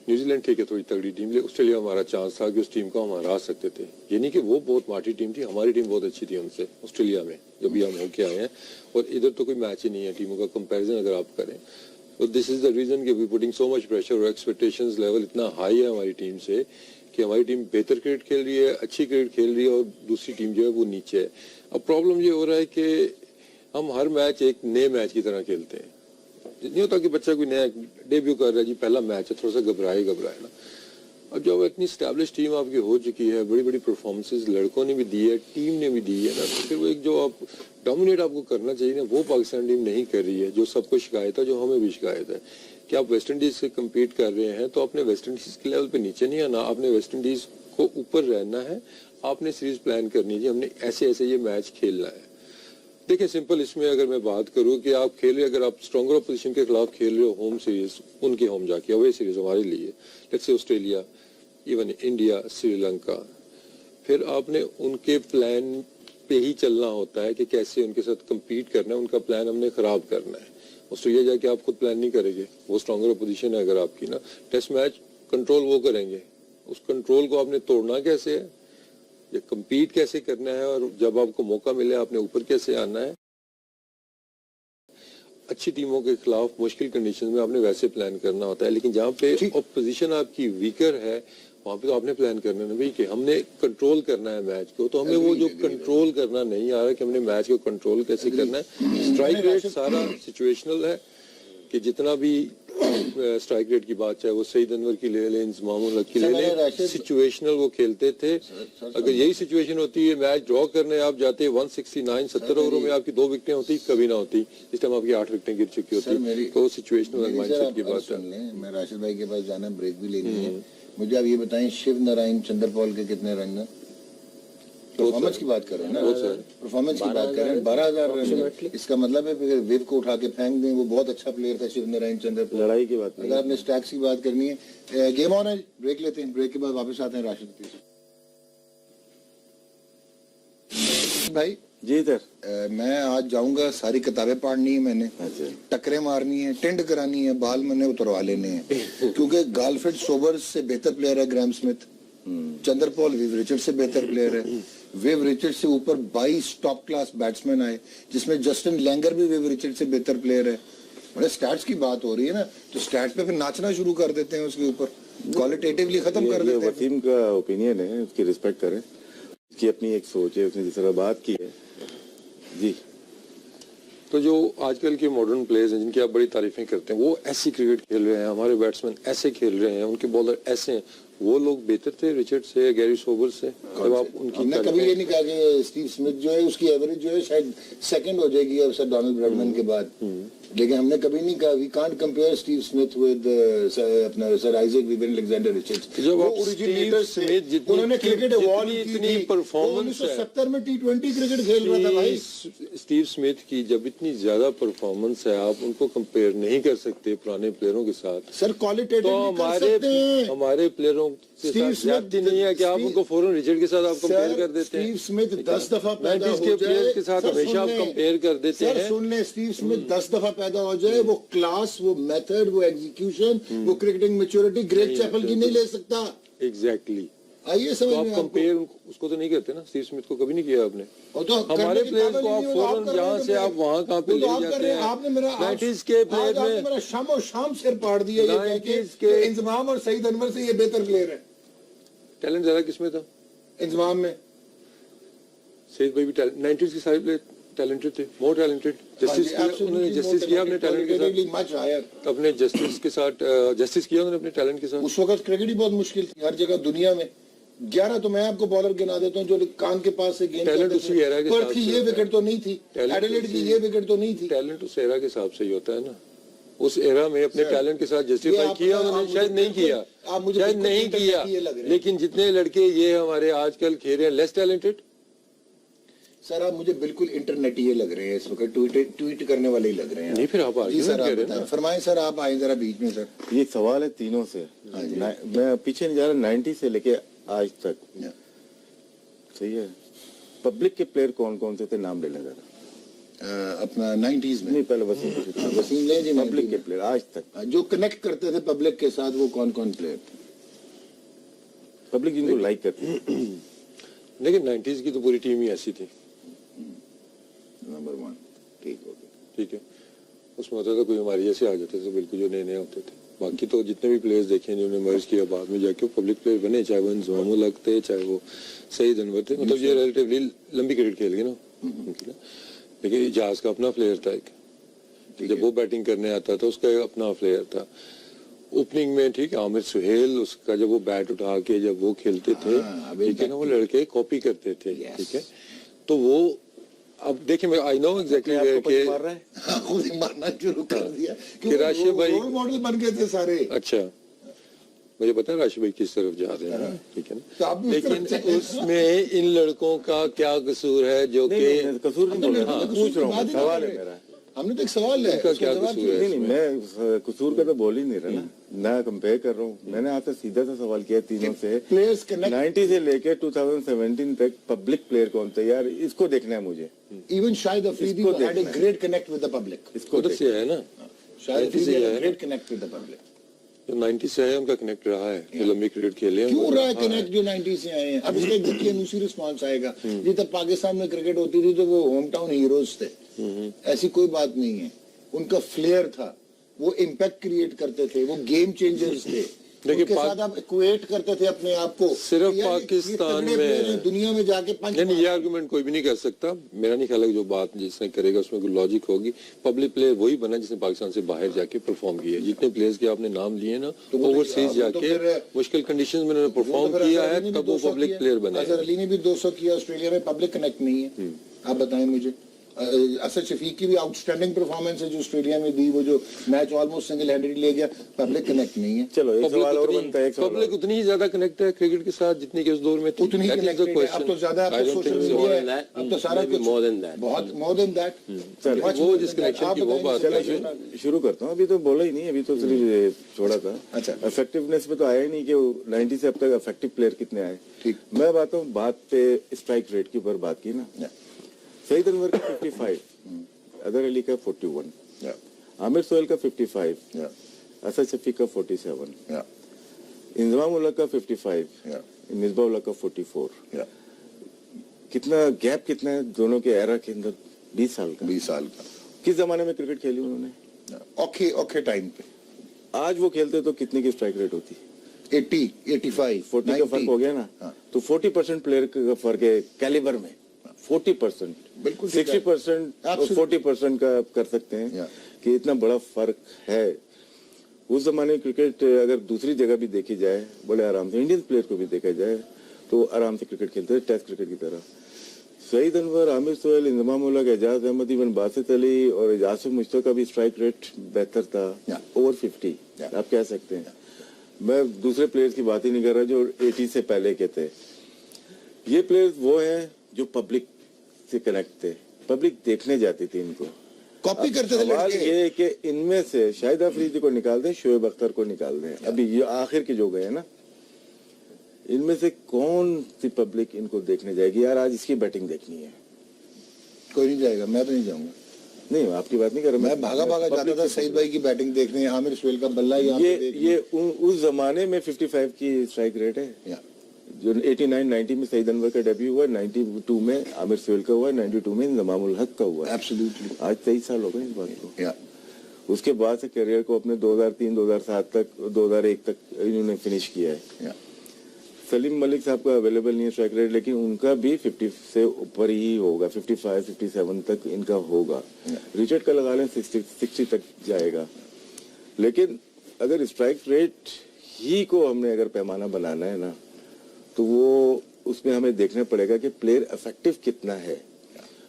न्यूजीलैंड ठीक है, थोड़ी तगड़ी टीम, लेकिन ऑस्ट्रेलिया हमारा चांस था कि उस टीम को हम हरा सकते थे। ये नहीं कि वो बहुत माठी टीम थी, हमारी टीम बहुत अच्छी थी उनसे ऑस्ट्रेलिया में, जो भी हम होके आए हैं। और इधर तो कोई मैच ही नहीं है टीमों का कंपैरिजन अगर आप करें तो। दिस इज द रीजन कि we putting so much pressure, और एक्सपेक्टेशंस लेवल इतना हाई है हमारी टीम से कि हमारी टीम बेहतर क्रिकेट खेल रही है, अच्छी क्रिकेट खेल रही है, और दूसरी टीम जो है वो नीचे है। अब प्रॉब्लम ये हो रहा है कि हम हर मैच एक नए मैच की तरह खेलते हैं। नहीं होता कि बच्चा कोई नया डेब्यू कर रहा है, जी पहला मैच है, थोड़ा सा घबराए ना। अब जब इतनी स्टैब्लिश टीम आपकी हो चुकी है, बड़ी बड़ी परफॉर्मेंसेज लड़कों ने भी दी है, टीम ने भी दी है ना, तो फिर वो एक जो आप डोमिनेट आपको करना चाहिए ना, वो पाकिस्तान टीम नहीं कर रही है। जो सबको शिकायत है, जो हमें भी शिकायत है कि आप वेस्ट इंडीज से कम्पीट कर रहे हैं, तो आपने वेस्ट इंडीज के लेवल पे नीचे नहीं आना, आपने वेस्ट इंडीज को ऊपर रहना है। आपने सीरीज प्लान करनी है, हमने ऐसे ऐसे ये मैच खेलना है। देखिए सिंपल इसमें अगर मैं बात करूं कि आप खेल रहे, अगर आप स्ट्रॉन्गर अपोजिशन के खिलाफ खेल रहे हो होम सीरीज, उनके होम जाके अवे सीरीज हमारे लिए, let's say Australia, even India, Sri Lanka, फिर आपने उनके प्लान पे ही चलना होता है कि कैसे उनके साथ compete करना है। उनका प्लान हमने खराब करना है। ऑस्ट्रेलिया जाके आप खुद प्लान नहीं करेंगे, वो स्ट्रॉन्गर अपोजिशन है अगर आपकी ना। टेस्ट मैच कंट्रोल वो करेंगे, उस कंट्रोल को आपने तोड़ना कैसे है, ये compete कैसे करना है, और जब आपको मौका मिले आपने ऊपर कैसे आना है। अच्छी टीमों के खिलाफ मुश्किल कंडीशन में आपने वैसे प्लान करना होता है। लेकिन जहाँ पे ऑपोजिशन आपकी वीकर है, वहाँ पे तो आपने प्लान करना है भाई कि हमने कंट्रोल करना है मैच को। तो हमें वो जो कंट्रोल करना नहीं आ रहा कि हमने मैच को कंट्रोल कैसे करना है। स्ट्राइक रेट सारा सिचुएशनल है कि जितना भी اسٹرائک ریٹ کی بات چاہے وہ سعید انور کی لے لیں انضمام الحق کی لے سر، لیں راشد- سچویشنل وہ کھیلتے تھے. اگر یہی سچویشن ہوتی ہے میچ ڈرا کرنے آپ جاتے 169 70 اووروں میں آپ کی 2 وکٹیں ہوتی کبھی نہ ہوتی. اس ٹائم آپ کی 8 وکٹیں گر چکی سر، ہوتی. تو سچویشنل مائنڈ سر، سیٹ آپ کی بات ہے. سن لیں، میں راشد بھائی کے پاس جانا ہے، بریک بھی لینی ہے. مجھے آپ یہ بتائیں شیو نارائن چندر پال کے کتنے رن ہیں؟ پرفارمنس کی بات کر رہے ہیں نا، پرفارمنس کی بات کر رہے ہیں. 12,000 رن. اس کا مطلب ہے کہ ویو کو اٹھا کے پھینک دیں. وہ بہت اچھا پلیئر تھا شیو نارائن چندر پال. لڑائی کی بات نہیں. اگر آپ نے سٹیکس کی بات کرنی ہے، گیم آن ہے، بریک لیتے ہیں. بریک کے بعد واپس آتے ہیں راشد بھائی. جی سر. میں آج جاؤں گا، ساری کتابیں پڑھنی ہے میں نے، اچھا. ٹکریں مارنی ہے، ٹینڈ کرانی ہے، بال میں نے اتروا لینے ہیں. کیونکہ گالفریڈ سوبرز سے بہتر پلیئر ہے گرام سمتھ. چندر پال ویو ریچرڈ سے بہتر پلیئر ہے. ویو ریچرڈ سے اوپر 22 ٹاپ کلاس بیٹسمین آئے، جس میں جسٹن لینگر بھی ویو ریچرڈ سے بہتر پلیئر ہے. بڑے سٹیٹس کی بات ہو رہی ہے نا، تو سٹیٹ پہ پھر ناچنا شروع کر دیتے ہیں اس کے اوپر، کوالٹیٹیولی ختم کر یہ دیتے ہیں. وسیم کا اوپینین ہے، اس کی رسپیکٹ کریں. اس کی اپنی ایک سوچ ہے، اس نے جس طرح بات کی ہے. جی. تو جو آج کل کے ماڈرن پلیئرز ہیں جن کی آپ بڑی تعریفیں کرتے ہیں، وہ ایسی کرکٹ کھیل رہے ہیں، ہمارے بیٹسمین ایسے کھیل رہے ہیں، ان کے بالر ایسے ہیں. وہ لوگ بہتر تھے ریچرڈ سے، گیری سوبر سے؟ جب آپ ان کی ہم نے کبھی یہ نہیں کہا کہ اسٹیو اسمتھ جو ہے اس کی ایوریج جو ہے شاید سیکنڈ ہو جائے گی اب سر ڈونلڈ براڈمن کے بعد. لیکن ہم نے کبھی نہیں کہا we can't compare Steve Smith with اپنا Sir Isaac Vivian Alexander Richards. جب آپ اسٹیو اسمتھ جتنی انہوں نے کرکٹ ایوارڈ اتنی پرفارمنس ہے، 1970 میں T20 کرکٹ کھیل رہا تھا بھائی. اسٹیو اسمتھ کی جب اتنی زیادہ پرفارمنس ہے، آپ ان کو کمپیئر نہیں کر سکتے پرانے پلیئروں کے ساتھ. سر کوالٹیٹیولی تو کر سکتے ہیں. ہمارے پلیئروں کے ساتھ زیادتی نہیں ہے کہ آپ ان کو فوراً ریچرڈ کے ساتھ آپ کمپیئر کر دیتے ہیں. اسٹیو اسمتھ 10 دفعہ پیدا 90s ہو کے جائے، پلیئر کے ساتھ ہمیشہ آپ کمپیئر کر دیتے سر ہیں. سن لیں، اسٹیو اسمتھ 10 دفعہ پیدا ہو جائے، وہ کلاس، وہ میتھڈ، وہ ایگزیکیوشن، وہ کرکٹنگ میچورٹی گریگ چیپل کی نہیں لے سکتا. ایگزیکٹلی. آئیے تو سمجھ آپ میں آپ کو. کمپیئر اس کو تو نہیں کرتے نا، اسٹیو اسمتھ کو کبھی نہیں کیا آپ نے. وہ تو ہمارے کرنے کی پلیئرز کو آپ قابل ہی نہیں، فوراً کر رہے یہاں ہیں سے آپ وہاں کہاں پہ وہ تو لے آپ کر جاتے رہے ہیں. ہیں. آپ نے میرا 90s کے پلیئر آج آپ نے میں میرا شام و شام سر پاڑ دیا یہ کہہ کے 90s کے کہ انضمام اور سعید انور سے یہ بہتر پلیئر ہے. ٹیلنٹ زیادہ کس میں تھا؟ انضمام میں. سعید بھائی بھی 90s کے سارے پلیئر ٹیلنٹڈ تھے، مور ٹیلنٹڈ. جسٹس کیا انہوں نے، جسٹس کیا اپنے ٹیلنٹ کے ساتھ، اپنے جسٹس کے ساتھ جسٹس کیا انہوں نے اپنے ٹیلنٹ کے ساتھ. اس وقت کرکٹ ہی بہت مشکل تھی ہر جگہ دنیا میں. 11 تو میں آپ کو بالر گنا دیتا ہوں جو کان کے پاس سے گیند ٹیلنٹ کرتے اسی ایرا کے تھے. حساب پرتھ کی سے یہ ہوتا ہے. وکٹ تو نہیں تھی، ایڈیلیڈ کی یہ وکٹ تو نہیں تھی. ٹیلنٹ اس ایرا کے حساب سے ہی ہوتا ہے نا. اس ایرا میں اپنے ٹیلنٹ کے ساتھ جسٹیفائی آپ کیا آپ انہوں نے، مجھے شاید نہیں کیا، آپ مجھے شاید بالکل نہیں کیا. انٹرنیٹ یہ لگ رہے ہیں. لیکن جتنے لڑکے یہ ہمارے آج کل کھیل رہے ہیں لیس ٹیلنٹڈ. سر آپ مجھے بالکل انٹرنیٹ یہ لگ رہے ہیں اس وقت، ٹویٹ کرنے والے ہی لگ رہے ہیں. نہیں پھر آپ جی آرگیومنٹ سر کہہ آپ رہے ہیں بتائیں، نا. فرمائیں سر، آپ آئیں ذرا بیچ میں سر. یہ سوال ہے تینوں سے. میں پیچھے نہیں جا رہا، 90 سے لے کے آج تک. صحیح ہے. پبلک کے پلیئر کون کون سے تھے، نام لے لیں ذرا. اپنا 90s میں نہیں، پہلے وسیم لیں جی. پبلک کے پلیئر آج تک جو کنیکٹ کرتے تھے پبلک کے ساتھ، وہ کون کون پلیئر تھے؟ پبلک جن کو لائک کرتی ہے. لیکن 90s کی تو پوری ٹیم ہی ایسی تھی. نمبر 1 ٹھیک ہو گیا. ٹھیک ہے. اس میں ہوتا تھا کوئی ہمارے جیسے آ جاتے تھے بالکل جو نئے نئے ہوتے تھے. باقی تو جتنے بھی پلیئرز دیکھے ہیں جنہوں نے مرج کیا بعد میں جا کے پبلک پلیئر بنے، چاہے وہ انضمام الحق تھے، چاہے وہ سعید انور تھے. مطلب یہ ریلیٹیولی لمبی کرکٹ کھیل گئے نا. لیکن اجاز کا اپنا پلیئر تھا ایک، جب وہ بیٹنگ کرنے آتا تھا اس کا اپنا پلیئر تھا. اوپننگ میں ٹھیک ہے عامر سہیل، اس کا جب وہ بیٹ اٹھا کے جب وہ کھیلتے تھے، ٹھیک ہے نا، وہ لڑکے کاپی کرتے تھے. ٹھیک ہے. تو وہ اب دیکھیں میں آئی نو ایگزیکٹلی مار رہا ہے، خود ہی مارنا شروع کر دیا کہ راشد بھائی رول ماڈل بن گئے تھے سارے. اچھا مجھے پتا ہے راشد بھائی کس طرف جا رہے ہیں. ٹھیک ہے نا. لیکن اس میں ان لڑکوں کا کیا قصور ہے جو کہ قصور نہیں بول رہا، پوچھ رہا ہوں، سوال ہے میرا. ہم نے تو ایک سوال ہے ان کا کیا قصور ہے؟ نہیں میں قصور کا تو بول ہی نہیں رہا نا، نہ کمپیئر کر رہا ہوں. میں نے آپ سے سیدھا سا سوال کیا تینوں سے، پلیئرز کنیکٹ. 90 سے لے کے 2017 تک پبلک پلیئر کون تھے یار، اس کو دیکھنا ہے مجھے. ایون شاہد افریدی کو had a دیکھنا ہے. great connect with the public. اس کو ادھر سے ہے نا، شاہد Afridi had a great connect with the public. جو 90 سے ہے ان کا کنیکٹ رہا ہے، جو لمبی کرکٹ کھیلے ہیں. کیوں رہا ہے کنیکٹ جو 90 سے آئے ہیں؟ اب اس کا ایک دیکھیے انوسی رسپانس آئے گا. جی تب پاکستان میں کرکٹ ہوتی تھی تو وہ ہوم ٹاؤن ہیروز تھے، ایسی کوئی بات نہیں ہے. ان کا فلیئر تھا، وہ امپیکٹ کریٹ کرتے تھے، وہ گیم چینجرز تھے. دیکھیں اس کے ساتھ آپ ایکویٹ کرتے تھے اپنے آپ کو صرف کہ یار یہ پاکستان تگڑے میں پلیئر ہیں، دنیا میں جا کے پنچ نہیں یہ آرگومنٹ کوئی بھی نہیں کر سکتا. میرا نہیں خیال ہے کہ جو بات جس نے کرے گا اس میں کوئی لاجک ہوگی. پبلک پلیئر وہی بنا جس نے پاکستان سے باہر جا کے پرفارم کیا. جتنے پلیئرز کے آپ نے نام لیے نا اوورسیز جا کے مشکل کنڈیشنز میں انہوں نے پرفارم کیا ہے تب وہ پبلک پلیئر بنے. اظہر علی نے بھی 200 کیا آسٹریلیا میں, پبلک کنیکٹ نہیں ہے. آپ بتائیں مجھے. اسد شفیق کی بھی آؤٹ اسٹینڈنگ پرفارمنس ہے جو آسٹریلیا میں دی, وہ جو میچ آلموسٹ سنگل ہینڈڈلی لے گیا. پبلک کنیکٹ نہیں ہے. چلو ایک سوال اور بنتا ہے. پبلک اتنی ہی زیادہ کنیکٹ ہے کرکٹ کے ساتھ جتنی کہ اس دور میں تھی. اتنی ہی کنیکٹ ہے. اب تو زیادہ اب تو سوشل میڈیا ہے, اب تو سارا کچھ بہت مور دین دیٹ. وہ جس کنیکشن کی وہ بات ہے. شروع کرتا ہوں. ابھی تو بولا ہی نہیں, ابھی تو صرف چھوڑا تھا. اچھا, افیکٹونیس پہ تو آیا ہی نہیں کہ 90 سے اب تک افیکٹو پلیئر کتنے آئے. ٹھیک, میں بات ہوں بات پہ اسٹرائک ریٹ کے اوپر بات کی نا. سعید انور کا 55, اظہر علی کا 41, عامر سہیل کا 55, اسد شفیق کا 47, انضمام الحق کا 55, مصباح الحق کا 44. کتنا گیپ کتنا ہے دونوں کے ایرا کے اندر؟ 20 سال کا. 20 سال کا. کس زمانے میں کرکٹ کھیلی انہوں نے؟ اوکے ٹائم پہ. آج وہ کھیلتے تو کتنے کی اسٹرائک ریٹ ہوتی؟ 80, 85, 40 کا فرق ہو گیا نا. تو 40% پلیئر کا فرق ہے کیلیبر میں. 40%, بالکل 60% اور 40% کا کر سکتے ہیں کہ اتنا بڑا فرق ہے. اس زمانے میں کرکٹ اگر دوسری جگہ بھی دیکھی جائے بڑے آرام سے, انڈین پلیئر کو بھی دیکھا جائے تو آرام سے کرکٹ کھیلتے ہیں ٹیسٹ کرکٹ کی طرح. سعید انور, عامر سہیل, انضمام الحق, اعجاز احمد, ایون باسط علی اور آصف مشتاق کا بھی اسٹرائک ریٹ بہتر تھا, اوور 50. آپ کہہ سکتے ہیں. میں دوسرے پلیئرز کی بات ہی نہیں کر رہا جو 80 سے پہلے کے تھے. یہ پلیئرز وہ ہیں جو پبلک سے کنیکٹ تھے, پبلک دیکھنے جاتی تھی ان کو, کاپی کرتے تھے. سوال یہ ہے کہ ان میں سے شاہد آفریدی کو نکال دیں, شعیب اختر کو نکال دیں, ابھی یہ آخر کے جو گئے نا, ان میں سے کون سی پبلک ان کو دیکھنے جائے گی؟ یار آج اس کی بیٹنگ دیکھنی ہے. کوئی نہیں جائے گا, میں تو نہیں جاؤں گا. نہیں آپ کی بات نہیں کر رہا, میں بھاگا جاتا تھا سعید بھائی کی بیٹنگ دیکھنے, عامر سہیل کا بلہ. یہ اس زمانے میں 55 کی اسٹرائک ریٹ ہے جو 89-90 میں سعید انور کا ڈیبیو ہوا, 92 میں عامر سہیل کا ہوا, 92 میں انضمام الحق کا ہوا. آج 23 سال ہو گئے اس بات کو. اس کے بعد سے کیریئر کو اپنے 2003, 2007 تک, 2001 تک انہوں نے فنش کیا ہے. سلیم ملک صاحب کا اویلیبل نہیں ہے اسٹرائک ریٹ, لیکن ان کا بھی 50 سے اوپر ہی ہوگا, 55, 57 تک ان کا ہوگا. ریچرڈ کا لگا لیں 60 تک جائے گا. لیکن اگر اسٹرائک ریٹ ہی کو ہم نے اگر پیمانہ بنانا ہے نا, تو وہ اس میں ہمیں دیکھنا پڑے گا کہ پلیئر افیکٹو کتنا ہے.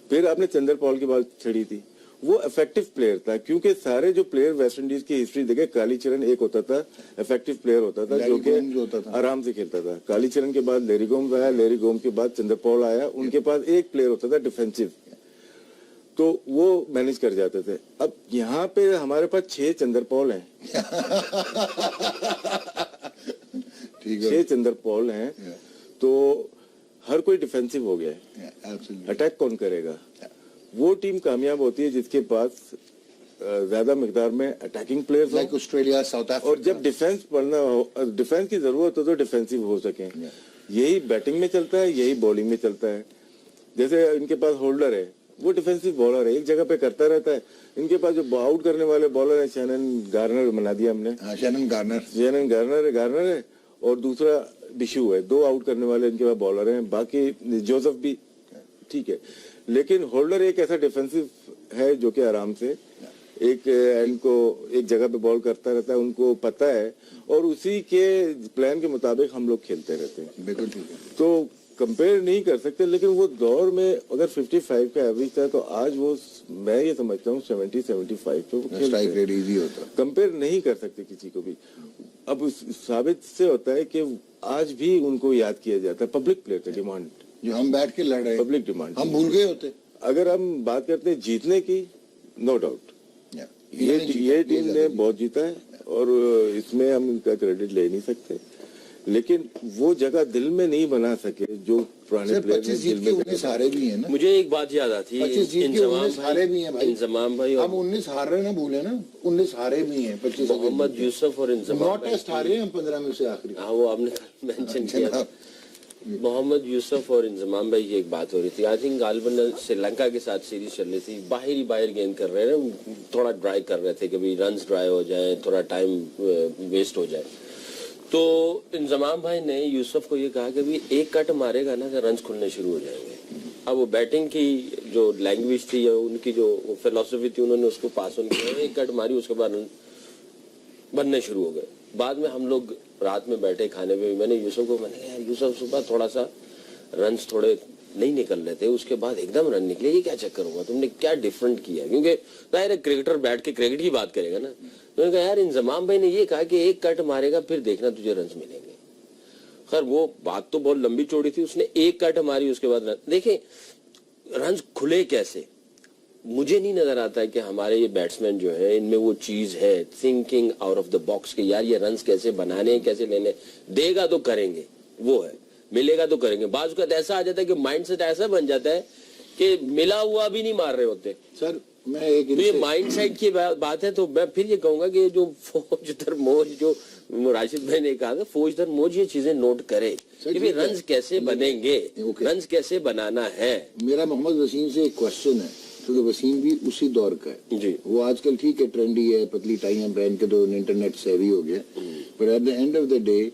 پھر آپ نے چندر پال کی بات چھڑی تھی, وہ افیکٹو پلیئر تھا کیونکہ سارے جو پلیئر ویسٹ انڈیز کی ہسٹری دیکھے, کالی چرن ایک ہوتا تھا افیکٹو پلیئر ہوتا تھا جو کہ آرام سے کھیلتا تھا. کالی چرن کے بعد لیری گومز آیا, لیری گومز کے بعد چندر پال آیا, ان کے پاس ایک پلیئر ہوتا تھا ڈیفینسو, تو وہ مینج کر جاتے تھے. اب یہاں پہ ہمارے پاس 6 چندر پال ہیں, 6 چندر پال ہیں, تو ہر کوئی ڈیفینسو ہو گیا ہے. اٹیک کون کرے گا؟ وہ ٹیم کامیاب ہوتی ہے جس کے پاس زیادہ مقدار میں اٹیکنگ پلیئرز ہوں, آسٹریلیا, ساؤتھ افریقہ. اور جب ڈیفینس پڑھنا ہو, ڈیفینس کی ضرورت ہو تو ڈیفینسو ہو سکیں. یہی بیٹنگ میں چلتا ہے, یہی بولنگ میں چلتا ہے. جیسے ان کے پاس ہولڈر ہے, وہ ڈیفینسو بالر ہے, ایک جگہ پہ کرتا رہتا ہے. ان کے پاس جو آؤٹ کرنے والے بالر ہیں, شینن گارنر بنا دیا ہم نے, شینن گارنر ہے, اور دوسرا بشو ہے. 2 آؤٹ کرنے والے ان کے پاس بالر ہیں, باقی جوزف بھی ٹھیک ہے. لیکن ہولڈر ایک ایسا ڈیفینسو ہے جو کہ آرام سے ایک اینڈ کو ایک جگہ پہ بال کرتا رہتا ہے, ان کو پتہ ہے, اور اسی کے پلان کے مطابق ہم لوگ کھیلتے رہتے ہیں. بالکل ٹھیک ہے. تو کمپیئر نہیں کر سکتے, لیکن وہ دور میں اگر 55 کا ایوریج تھا تو آج وہ میں یہ سمجھتا ہوں 70-75 پہ وہ اسٹرائک ریٹ ایزی ہوتا. کمپیئر نہیں کر سکتے کسی کو بھی. اب ثابت سے ہوتا ہے کہ آج بھی ان کو یاد کیا جاتا ہے پبلک پلیئر کا ڈیمانڈ, جو ہم بیٹھ کے لڑ رہے ہیں, پبلک ڈیمانڈ ہم بھول گئے ہوتے. اگر ہم بات کرتے ہیں جیتنے کی, نو ڈاؤٹ یہ ٹیم نے بہت جیتا ہے, اور اس میں ہم ان کا کریڈٹ لے نہیں سکتے, لیکن وہ جگہ دل میں نہیں بنا سکے جو پرانے پلیئر 25 جیت کے 19 ہارے بھی ہیں نا. مجھے ایک بات یاد آتی ہے, 25 جیت کے 19 ہارے بھی ہیں بھائی. انضمام بھائی, ہم 19 ہار رہے نہ بھولے نا, 19 ہارے بھی ہیں. 25 محمد یوسف اور انضمام 9 ٹیسٹ ہارے ہیں ہم 15 میں سے آخری. ہاں وہ آپ نے مینشن کیا تھا. محمد یوسف اور انضمام بھائی کی ایک بات ہو رہی تھی, آئی تھنک غالباً سری لنکا کے ساتھ سیریز چل رہی تھی, باہر گیند کر رہے ہیں, تھوڑا ڈرائی کر رہے تھے, کبھی رنز ڈرائی ہو جائیں, تھوڑا ٹائم ویسٹ ہو جائے. تو تو انضمام بھائی نے یوسف کو یہ کہا کہ بھی ایک کٹ مارے گا نا تو رنز کھلنے شروع ہو جائیں گے. اب وہ بیٹنگ کی جو لینگویج تھی یا ان کی جو فلسفی تھی انہوں نے اس کو پاس آن کیا, ایک کٹ ماری اس کے بعد رن بننے شروع ہو گئے. بعد میں ہم لوگ رات میں بیٹھے کھانے پہ, میں نے یوسف کو, میں نے یار یوسف صبح تھوڑا سا رنز تھوڑے نہیں نکل رہے تھے, اس کے بعد ایک دم رن نکلے, یہ کیا چکر ہوا, تم نے کیا ڈفرنٹ کیا, کیونکہ ظاہر ہے کرکٹر بیٹھ کے کرکٹ کی بات کرے گا نا. میں نے کہا یار انضمام بھائی نے یہ کہا کہ ایک کٹ مارے گا پھر دیکھنا تجھے رنز ملیں گے. خیر وہ بات تو بہت لمبی چوڑی تھی, اس نے ایک کٹ ماری اس کے بعد دیکھیں رنز کھلے کیسے. مجھے نہیں نظر آتا ہے کہ ہمارے یہ بیٹسمین جو ہیں ان میں وہ چیز ہے thinking out of the box کہ یار یہ رنز کیسے بنانے ہیں, کیسے لینے, دے گا تو کریں گے, وہ ہے, ملے گا تو کریں گے. بعض اوقات ایسا آ جاتا ہے کہ مائنڈ سیٹ ایسا بن جاتا ہے کہ ملا ہوا بھی نہیں مار رہے ہوتے. سر میں ایک تو یہ مائنڈ سیٹ کی بات ہے. تو میں پھر یہ کہوں گا کہ جو فوج در موج جو راشد بھائی نے کہا تھا, فوج در موج یہ چیزیں نوٹ کرے کہ رنز کیسے بنیں گے, رنز کیسے بنانا ہے. میرا محمد وسیم سے ایک کوشچن ہے, کیونکہ وسیم بھی اسی دور کا ہے. جی وہ آج کل ٹھیک ہے ٹرینڈی ہے, پتلی ٹائیاں پہن کے تو انٹرنیٹ سیوی ہو گیا, but at the end of the day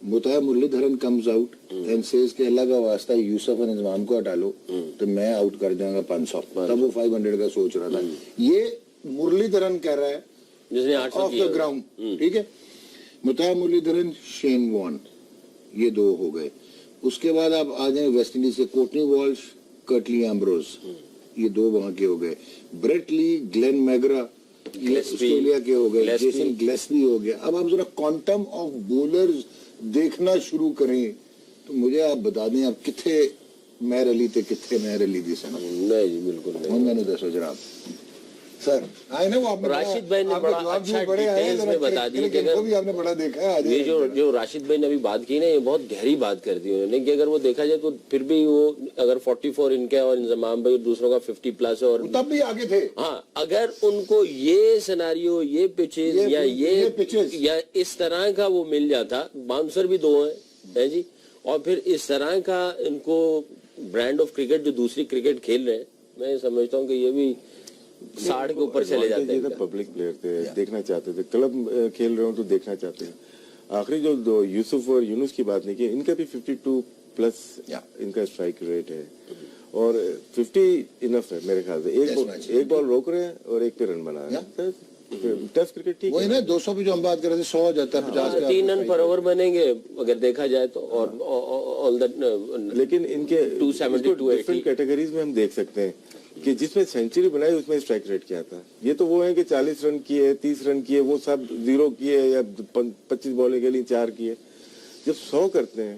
Muttiah Muralitharan comes out and says کہ اللہ کا واسطہ یوسف اور انضمام کو ہٹا لو تو میں آؤٹ کر دوں گا 500. تب وہ 500 کا سوچ رہا تھا. یہ مرلی دھرن کہہ رہا ہے جس نے 800 آف دا گراؤنڈ, ٹھیک ہے. متاع مرلی دھرن, شین وارن, یہ 2 ہو گئے. اس کے بعد آپ آ جائیں ویسٹ انڈیز سے, کوٹنی والش, کرٹلی ایمبروز, یہ 2 وہاں کے ہو گئے. بریٹ لی, گلین میگرا آسٹریلیا کے ہو گئے, جیسن گلیسبی ہو گیا. اب آپ ذرا کوانٹم آف بولرز دیکھنا شروع کریں تو مجھے آپ بتا دیں آپ کتنے مہر علی تھے, کتنے مہر علی دی سنا. نہیں جی بالکل نہیں. میں نے دسو جناب سر آئے نا, وہ آپ نے راشد بھائی نے بڑا اچھا ڈیٹیلز میں بتا دی کہ بھی آپ نے بڑا دیکھا ہے. یہ جو راشد بھائی نے ابھی بات کی نا, یہ بہت گہری بات کر دی انہوں نے, کہ اگر وہ دیکھا جائے تو پھر بھی وہ اگر 44 ان کا اور انضمام بھائی دوسروں کا 50+ ہے اور تب بھی آگے تھے. ہاں اگر ان کو یہ سیناریو, یہ پچز یا یا اس طرح کا وہ مل جاتا, باؤنسر بھی 2 ہیں جی, اور پھر اس طرح کا ان کو برانڈ آف کرکٹ جو دوسری کرکٹ کھیل رہے ہیں, میں سمجھتا ہوں کہ یہ بھی 60 کے اوپر چلے جاتے ہیں. پبلک پلیئر تھے, دیکھنا چاہتے تھے, کلب کھیل رہے ہوں تو دیکھنا چاہتے ہیں. آخری جو یوسف اور یونس کی بات نہیں کی, ان کا بھی 52+ ان کا اسٹرائک ریٹ ہے, اور 50 انف ہے میرے خیال سے. ایک بال روک رہے ہیں اور ایک پہ رن بنا رہے ہیں. ٹیسٹ کرکٹ ٹھیک وہی نا 200 پہ جو ہم بات کر رہے تھے 100 ہو جاتا ہے, 50 3 رن پر اوور بنیں گے اگر دیکھا جائے تو. اور لیکن ان کے 270 ڈفرنٹ کیٹیگریز میں ہم دیکھ سکتے ہیں کہ جس میں سینچری بنائی اس میں اسٹرائک ریٹ کیا تھا. یہ تو وہ ہیں کہ 40 رن کیے, 30 رن کیے, وہ سب 0 کیے یا 25 بالیں کے لیے 4 کیے. جب 100 کرتے ہیں,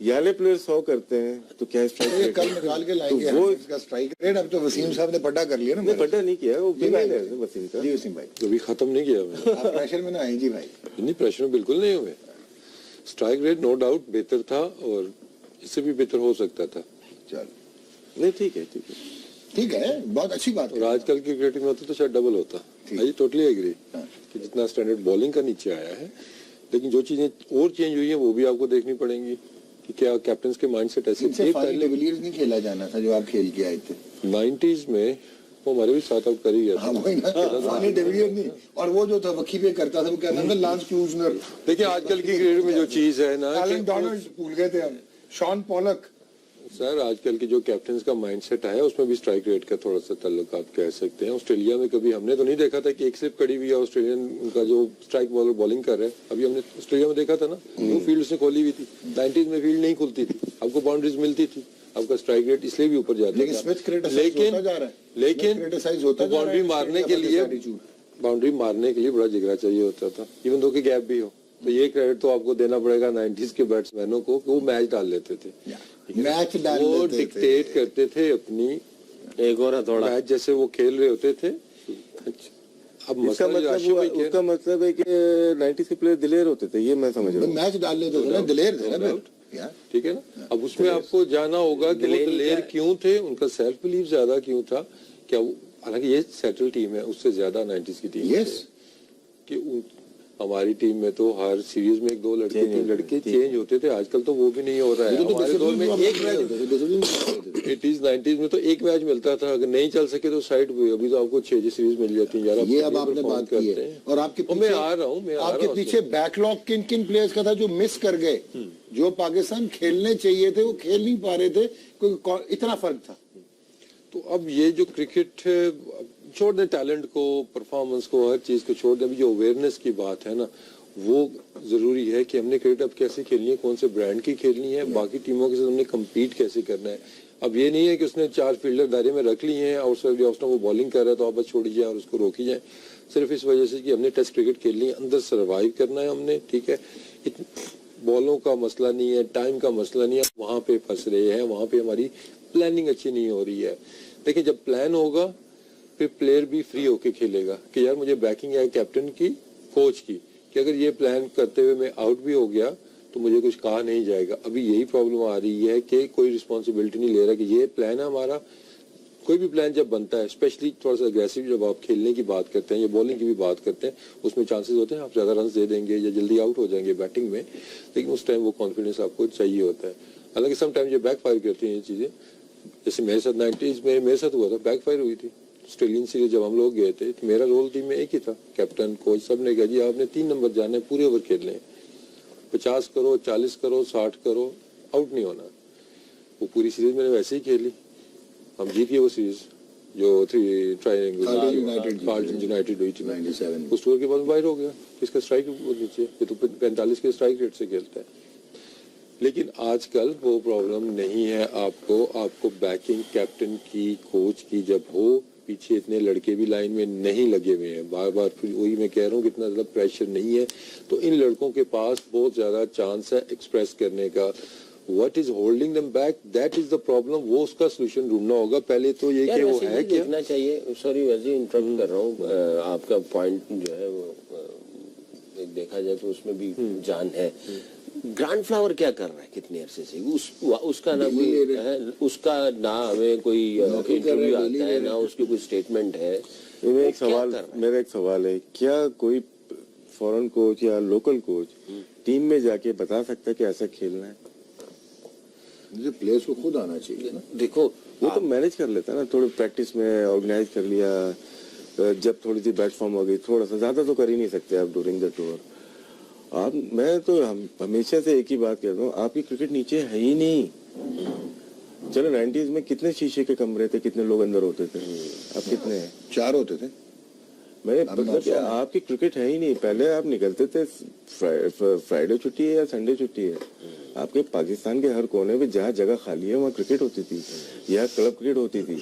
یالے پلیئر 100 کرتے ہیں تو کیا اسٹرائک ریٹ کل نکال کے لائیں گے وہ اس کا اسٹرائک ریٹ. اب تو وسیم صاحب نے پٹا کر لیا نا. پٹا نہیں کیا, وہ وسیم کا. جی وسیم بھائی کبھی ختم نہیں کیا میں. آپ پریشر میں نہ آئیں جی بھائی. نہیں پریشر میں بالکل نہیں ہوئے. اسٹرائک ریٹ نو ڈاؤٹ بہتر تھا اور اس سے بھی بہتر ہو سکتا تھا. چل نہیں ٹھیک ہے, ٹھیک ہے, بہت اچھی بات. اور آج کل کی کرکٹ میں ہوتا تو شاید ڈبل ہوتا. آئی ٹوٹلی ایگری کہ جتنا اسٹینڈرڈ بالنگ کا نیچے آیا ہے, لیکن جو چیزیں اور چینج ہوئی ہیں وہ بھی آپ کو دیکھنی پڑیں گی کہ کیا کیپٹنس کے مائنڈ سیٹ ایسے تھے. پہلے ڈیویلیئرز نہیں کھیلا جانا تھا جو آپ کھیل کے آئے تھے 90s میں, وہ ہمارے بھی ساتھ آؤٹ کر ہی گیا تھا. ڈیویلیئر نہیں, اور وہ جو تھا وکی پہ کرتا تھا وہ کہتا تھا لانس کیوزنر. دیکھیں آج کل کی کرکٹ میں جو چیز ہے نا, ایلن ڈونلڈ بھول گئے تھے ہم, شان پولک. سر آج کل کی جو کیپٹنس کا مائنڈ سیٹ ہے اس میں بھی اسٹرائک ریٹ کا تھوڑا سا تعلق آپ کہہ سکتے ہیں. آسٹریلیا میں کبھی ہم نے تو نہیں دیکھا تھا کہ ایک سلپ کڑی ہوئی ہے آسٹریلین کا جو اسٹرائک بالر بالنگ کر رہے ہیں. ابھی ہم نے آسٹریلیا میں دیکھا تھا نا, وہ فیلڈ اس نے کھولی ہوئی تھی. 90s میں فیلڈ نہیں کھلتی تھی, آپ کو باؤنڈریز ملتی تھی, آپ کا اسٹرائک ریٹ اس لیے بھی اوپر جاتا تھا. لیکن باؤنڈری مارنے کے لیے بڑا جگرا چاہیے ہوتا تھا, ایون دو کہ گیپ بھی ہو. تو یہ کریڈٹ تو آپ کو دینا پڑے گا 90s کے بیٹسمینوں کو کہ وہ میچ ڈال لیتے تھے, وہ ڈکٹیٹ کرتے تھے اپنی ایک اور تھوڑا میچ جیسے وہ کھیل رہے ہوتے تھے. اب اس کا مطلب ہے کہ 90s کے پلیئر دلیر ہوتے تھے, یہ میں سمجھ رہا ہوں. میچ ڈال لیتے تھے, دلیر تھے. ٹھیک ہے نا. اب اس میں آپ کو جانا ہوگا کہ وہ دلیر کیوں تھے, ان کا سیلف بلیف زیادہ کیوں تھا. کیا حالانکہ یہ سیٹل ٹیم ہے, اس سے زیادہ 90s کی ٹیم ہے کہ ہماری ٹیم میں تو ہر سیریز میں 1-2 لڑکے 3 لڑکے چینج ہوتے تھے. آج کل تو وہ بھی نہیں ہو رہا ہے. ہمارے دور میں ایک میچ 80s 90s میں تو ایک میچ ملتا تھا, اگر نہیں چل سکے تو سائڈ پہ. ابھی تو آپ کو 6 سیریز مل جاتی ہیں. یہ اب آپ نے بات کی ہے. اور آپ کے میں آ رہا ہوں آپ کے پیچھے بیک لاگ کن کن پلیئرز کا تھا جو مس کر گئے, جو پاکستان کھیلنے چاہیے تھے وہ کھیل نہیں پا رہے تھے, اتنا فرق تھا. تو اب یہ جو کرکٹ چھوڑ دیں, ٹیلنٹ کو, پرفارمنس کو, ہر چیز کو چھوڑ دیں. ابھی جو اویئرنیس کی بات ہے نا, وہ ضروری ہے کہ ہم نے کرکٹ اب کیسے کھیلنی ہے, کون سے برانڈ کی کھیلنی ہے, باقی ٹیموں کے ساتھ ہم نے کمپیٹ کیسے کرنا ہے. اب یہ نہیں ہے کہ اس نے 4 فیلڈر دائرے میں رکھ لی ہیں اور وہ بالنگ کر رہا ہے تو آپ بس چھوڑی جائیں اور اس کو روکی جائیں, صرف اس وجہ سے کہ ہم نے ٹیسٹ کرکٹ کھیلنی ہے, اندر سروائیو کرنا ہے ہم نے. ٹھیک ہے, بالوں کا مسئلہ نہیں ہے, ٹائم کا مسئلہ نہیں ہے, وہاں پہ پھنس رہے ہیں, وہاں پہ ہماری پلاننگ اچھی نہیں ہو رہی ہے. دیکھیں جب پلان ہوگا پھر پلیئر بھی فری ہو کے کھیلے گا کہ یار مجھے بیکنگ ہے کیپٹن کی, کوچ کی, کہ اگر یہ پلان کرتے ہوئے میں آؤٹ بھی ہو گیا تو مجھے کچھ کہا نہیں جائے گا. ابھی یہی پرابلم آ رہی ہے کہ کوئی رسپانسبلٹی نہیں لے رہا کہ یہ پلان ہے ہمارا. کوئی بھی پلان جب بنتا ہے, اسپیشلی تھوڑا سا اگریسو جب آپ کھیلنے کی بات کرتے ہیں یا بولنگ کی بھی بات کرتے ہیں, اس میں چانسز ہوتے ہیں آپ زیادہ رنز دے دیں گے یا جلدی آؤٹ ہو جائیں گے بیٹنگ میں, لیکن اس ٹائم وہ کانفیڈنس آپ کو چاہیے ہوتا ہے. حالانکہ سم ٹائم یہ بیک فائر کرتی ہیں یہ چیزیں, جیسے میرے ساتھ 90s میں میرے ساتھ ہوا تھا, بیک فائر ہوئی تھی. آسٹریلین سیریز جب ہم لوگ گئے تھے تو میرا رول ٹیم میں ایک ہی تھا, کیپٹن کوچ سب نے کہا جی آپ نے 3 نمبر جانا ہے, پورے اوور کھیلنے ہیں, 50 کرو 40 کرو 60 کرو, آؤٹ نہیں ہونا. وہ پوری سیریز میں نے ویسے ہی کھیلی, ہم جیت گئے وہ سیریز جو 3 ٹرائنگل یونائٹیڈ ہوئی تھی 97. اس اوور کے بعد باہر ہو گیا, اس کا اسٹرائک نیچے, یہ تو 45 کے اسٹرائک ریٹ سے کھیلتا ہے. لیکن آج کل وہ پرابلم نہیں ہے آپ کو بیکنگ کیپٹن کی, کوچ کی جب ہو, پیچھے اتنے لڑکے بھی لائن میں نہیں لگے ہوئے ہیں. بار بار پھر وہی میں کہہ رہا ہوں کہ اتنا زیادہ پریشر نہیں ہے, تو ان لڑکوں کے پاس بہت زیادہ چانس ہے ایکسپریس کرنے کا. What is holding them back, that is the problem. وہ اس کا سولوشن ڈھونڈنا ہوگا. پہلے تو یہ کہ وہ ہے کیا دیکھنا چاہیے. سوری ویسے انٹرپٹ کر رہا ہوں, آپ کا پوائنٹ جو ہے وہ دیکھا جائے تو اس میں بھی جان ہے. گرانڈ فلاور کیا کر رہا ہے کتنے عرصے سے, اس کا نہ کوئی اس کا نہ ہمیں کوئی انٹرویو آتا ہے, نہ اس کی کوئی اسٹیٹمنٹ ہے. میرا ایک سوال ہے, کیا کوئی فورن کوچ یا لوکل کوچ ٹیم میں جا کے بتا سکتا ہے کہ ایسا کھیلنا ہے؟ پلیئرز کو خود آنا چاہیے نا. دیکھو وہ تو مینج کر لیتا ہے نا, تھوڑی پریکٹس میں آرگنائز کر لیا, جب تھوڑی سی بیٹ فارم ہو گئی, تھوڑا سا, زیادہ تو کر ہی نہیں سکتے آپ ڈورنگ دا ٹور. آپ میں تو ہمیشہ سے ایک ہی بات کہتا ہوں, آپ کی کرکٹ نیچے ہے ہی نہیں. چلو 90s میں کتنے شیشے کے کمرے تھے, کتنے لوگ اندر ہوتے تھے, اب کتنے ہیں؟ 4 ہوتے تھے. میں مطلب آپ کی کرکٹ ہے ہی نہیں. پہلے آپ نکلتے تھے فرائیڈے چھٹی ہے یا سنڈے چھٹی ہے, آپ کے پاکستان کے ہر کونے میں جہاں جگہ خالی ہے وہاں کرکٹ ہوتی تھی, یا کلب کرکٹ ہوتی تھی.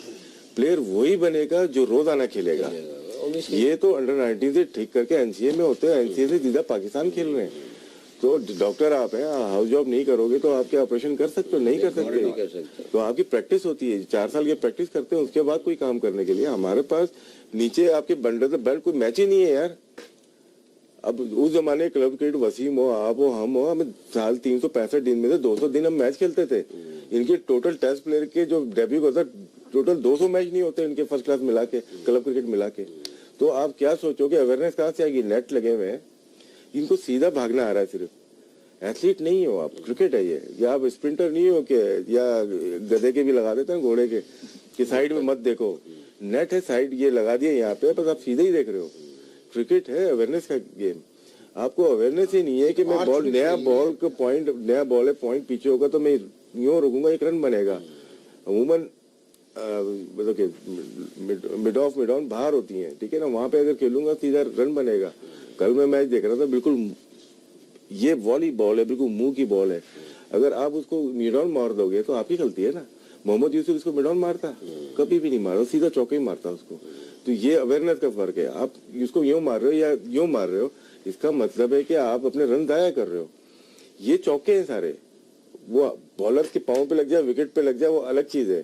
پلیئر وہی بنے گا جو روزانہ کھیلے گا. یہ تو انڈر 19 سے ٹھیک کر کے NCA میں ہوتے ہیں, NCA سے سیدھا پاکستان کھیل رہے ہیں. تو ڈاکٹر آپ ہیں, ہاؤس جاب نہیں کرو گے تو آپ کے آپریشن کر سکتے ہو, نہیں کر سکتے. تو آپ کی پریکٹس ہوتی ہے, 4 سال کی پریکٹس کرتے ہیں, اس کے بعد کوئی کام کرنے کے لیے. ہمارے پاس نیچے آپ کے بنڈل بیلٹ کوئی میچ ہی نہیں ہے یار. اب اس زمانے کلب کرکٹ وسیم ہو, آپ ہو, ہم ہو, ہمیں سال 365 دن میں سے 200 دن ہم میچ کھیلتے تھے. ان کے ٹوٹل ٹیسٹ پلیئر کے جو ڈیبیو ہوتا ٹوٹل 200 میچ نہیں ہوتے ان کے فرسٹ کلاس ملا کے, کلب کرکٹ ملا کے. تو آپ کیا سوچو کہ اویئرنیس کہاں سے آئے گی؟ نیٹ لگے ہوئے ہیں, ان کو سیدھا بھاگنا آ رہا ہے. صرف ایتھلیٹ نہیں ہو آپ, کرکٹ ہے یہ. یا آپ اسپرنٹر نہیں ہو کہ یا گدے کے بھی لگا دیتے ہیں گھوڑے کے کہ سائڈ میں مت دیکھو, نیٹ ہے سائڈ یہ لگا دیا یہاں پہ, بس آپ سیدھے ہی دیکھ رہے ہو. کرکٹ ہے اویئرنیس کا گیم. آپ کو اویئرنیس ہی نہیں ہے کہ میں بال, نیا بال کا پوائنٹ, نیا بال ہے پوائنٹ پیچھے ہوگا تو میں یوں رکوں گا 1 رن بنے گا. عموماً مطلب کہ مڈ آن باہر ہوتی ہیں, ٹھیک ہے نا, وہاں پہ اگر کھیلوں گا سیدھا رن بنے گا. کل میں میچ دیکھ رہا تھا, بالکل یہ والی بال ہے, بالکل منہ کی بال ہے. اگر آپ اس کو مڈ آن مار دو گے تو آپ کی غلطی ہے نا. محمد یوسف اس کو مڈ آن مارتا, کبھی بھی نہیں مارا, سیدھا چوکا ہی مارتا اس کو. تو یہ اویئرنیس کا فرق ہے. آپ اس کو یوں مار رہے ہو یا یوں مار رہے ہو, اس کا مطلب ہے کہ آپ اپنے رن ضائع کر رہے ہو. یہ چوکے ہیں سارے, وہ بالر کے پاؤں پہ لگ جائے, وکٹ پہ لگ جائے, وہ الگ چیز ہے.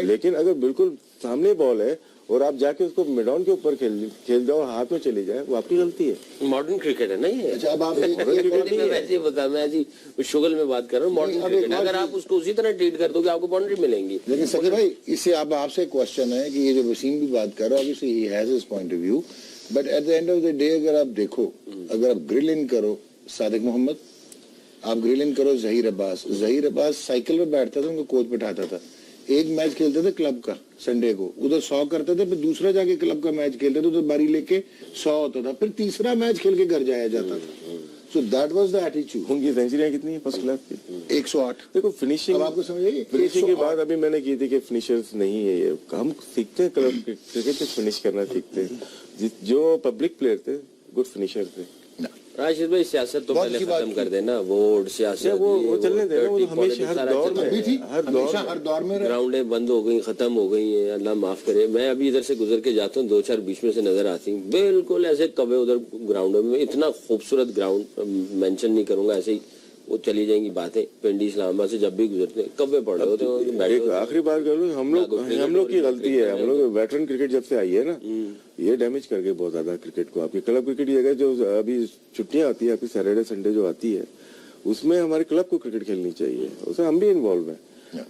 لیکن اگر بالکل سامنے بال ہے اور آپ جا کے اس کو میڈان کے اوپر کھیل جاؤ, ہاتھ میں چلی جائے, وہ آپ کی غلطی ہے. ماڈرن کرکٹ ہے نا یہ. اچھا اب آپ میں شغل میں بات کر رہا ہوں, ماڈرن کرکٹ. اگر آپ اس کو اسی طرح ٹریٹ کر دو گے آپ کو باؤنڈری ملیں گی. لیکن سکیر بھائی, اس سے اب آپ سے کوشچن ہے کہ یہ جو وسیم بھی بات کر رہا ہے, obviously he has his point of view, but at the end of the day अगर आप देखो, अगर आप ग्रिल इन करो सादिक मोहम्मद, आप ग्रिल इन करो जहीर अब्बास साइकिल पे बैठता था, उनको कोच बैठाता था, एक मैच खेलते थे क्लब का संडे को, उधर 100 करते थे, फिर दूसरा जाके क्लब का मैच खेलते थे, उधर बारी लेके 100 होता था, फिर तीसरा मैच खेल के घर जाया जाता था. So that was the attitude. उनकी सेंचुरियां कितनी है फर्स्ट क्लास की? 108. देखो फिनिशिंग, अब आपको समझ आई? फिनिशिंग की बात अभी मैंने की थी कि फिनिशर्स नहीं है ये, हम सीखते हैं क्लब क्रिकेट से फिनिश करना सीखते हैं. जो पब्लिक प्लेयर थे गुड फिनिशर थे. राशिद भाई सियासत तो बहुत पहले अच्छी बात खत्म की. कर देना, वोट सियासत वो चलने देना, वो dirty हमेशा politics हर सारा दौर चलता में अभी थी, हर दौर हमेशा हर दौर में रहे. ग्राउंडें बंद हो गई, खत्म हो गई हैं, अल्लाह माफ करे. मैं अभी इधर से गुजर के जाता हूँ, 2-4 बीच में से नजर आती हूँ, बिल्कुल ऐसे कब्बे उधर ग्राउंड में, इतना खूबसूरत ग्राउंड, मेंशन नहीं करूंगा, ऐसे ही वो चली जाएंगी बातें. पिंडी इस्लामाबाद से जब भी गुजरते हैं कब्बे पड़े होते हैं. एक आखिरी बात कर लूं, हम लोग की गलती है, हम लोग वेटरन क्रिकेट जब से आई है ना, ये डैमेज करके बहुत ज्यादा क्रिकेट को. आपकी क्लब क्रिकेट ये है, जो अभी छुट्टियां आती है आपकी सैटरडे संडे जो आती है, उसमें हमारे क्लब को क्रिकेट खेलनी चाहिए, उसमें हम भी इन्वॉल्व हैं.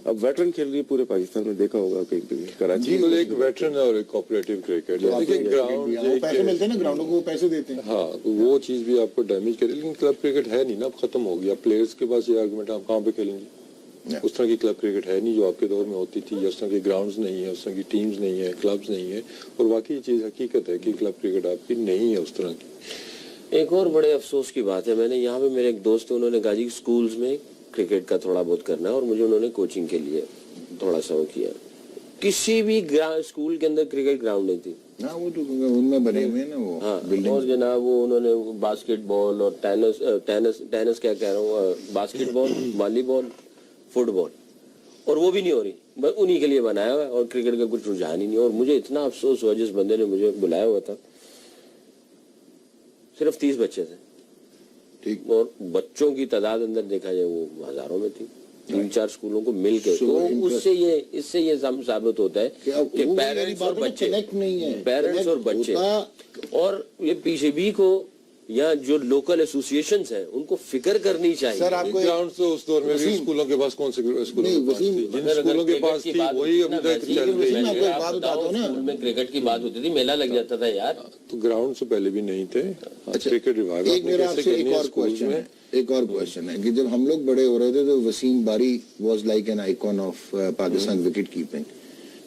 अब वेटरन खेल रही है पूरे पाकिस्तान में, देखा होगा कहीं पे कराची बिल्कुल, एक वेटरन और एक कोऑपरेटिव क्रिकेट. देखिए ग्राउंड पैसे मिलते हैं ना, ग्राउंडों को वो पैसे देते हैं. हाँ, तो वो चीज भी आपको डैमेज करे, लेकिन क्लब क्रिकेट है नहीं ना, अब खत्म हो गया. प्लेयर्स के पास ये आर्गुमेंट, आप कहाँ पे खेलेंगे? उस तरह की क्लब क्रिकेट है नहीं जो आपके दौर में होती थी. उस तरह के ग्राउंड्स नहीं है, उस तरह की टीम्स नहीं है, क्लब्स नहीं है. और वाकई ये चीज हकीकत है कि क्लब क्रिकेट आपकी नहीं है उस तरह की. एक और बड़े अफसोस की बात है, मैंने यहाँ पे मेरे एक दोस्त है, उन्होंने कहा जी स्कूल्स में क्रिकेट का थोड़ा बहुत करना है, और मुझे उन्होंने कोचिंग के लिए थोड़ा सा वो किया. किसी भी स्कूल के अंदर क्रिकेट ग्राउंड नहीं थी. ना वो तो उनमें बने हुए हैं ना वो हाँ, बिल्डिंग. और जनाब वो उन्होंने बास्केटबॉल और टेनिस क्या कह रहा हूँ, बास्केटबॉल, वॉलीबॉल, फुटबॉल, और वो भी नहीं हो रही. बस उन्हीं के लिए बनाया हुआ है, और क्रिकेट का कुछ रुझान ही नहीं. और मुझे इतना अफसोस हुआ, जिस बंदे ने मुझे बुलाया हुआ था, सिर्फ 30 बच्चे थे, ठीक. और बच्चों की तादाद अंदर देखा जाए वो हजारों में थी, 3-4 स्कूलों को मिल के. So तो इससे ये साबित होता है कि पेरेंट्स और बच्चे, नहीं है, पेरेंट्स और बच्चे, और ये पीसीबी को या जो लोकल एसोसिएशंस हैं उनको फिक्र करनी चाहिए. सर आपको ग्राउंड तो उस दौर में भी स्कूलों के पास कौन से स्कूलों के पास थी? जिन स्कूलों के पास थी वही अभी तक चल रही है. आपको एक बात बताता हूँ ना, स्कूल में क्रिकेट की बात होती थी, मेला लग जाता था यार. तो ग्राउंड से पहले भी नहीं थे. क्रिकेट विभाग एक मेरा आपसे एक और क्वेश्चन है कि जब हम लोग बड़े हो रहे थे तो वसीम बारी was like an icon of Pakistan wicket keeping.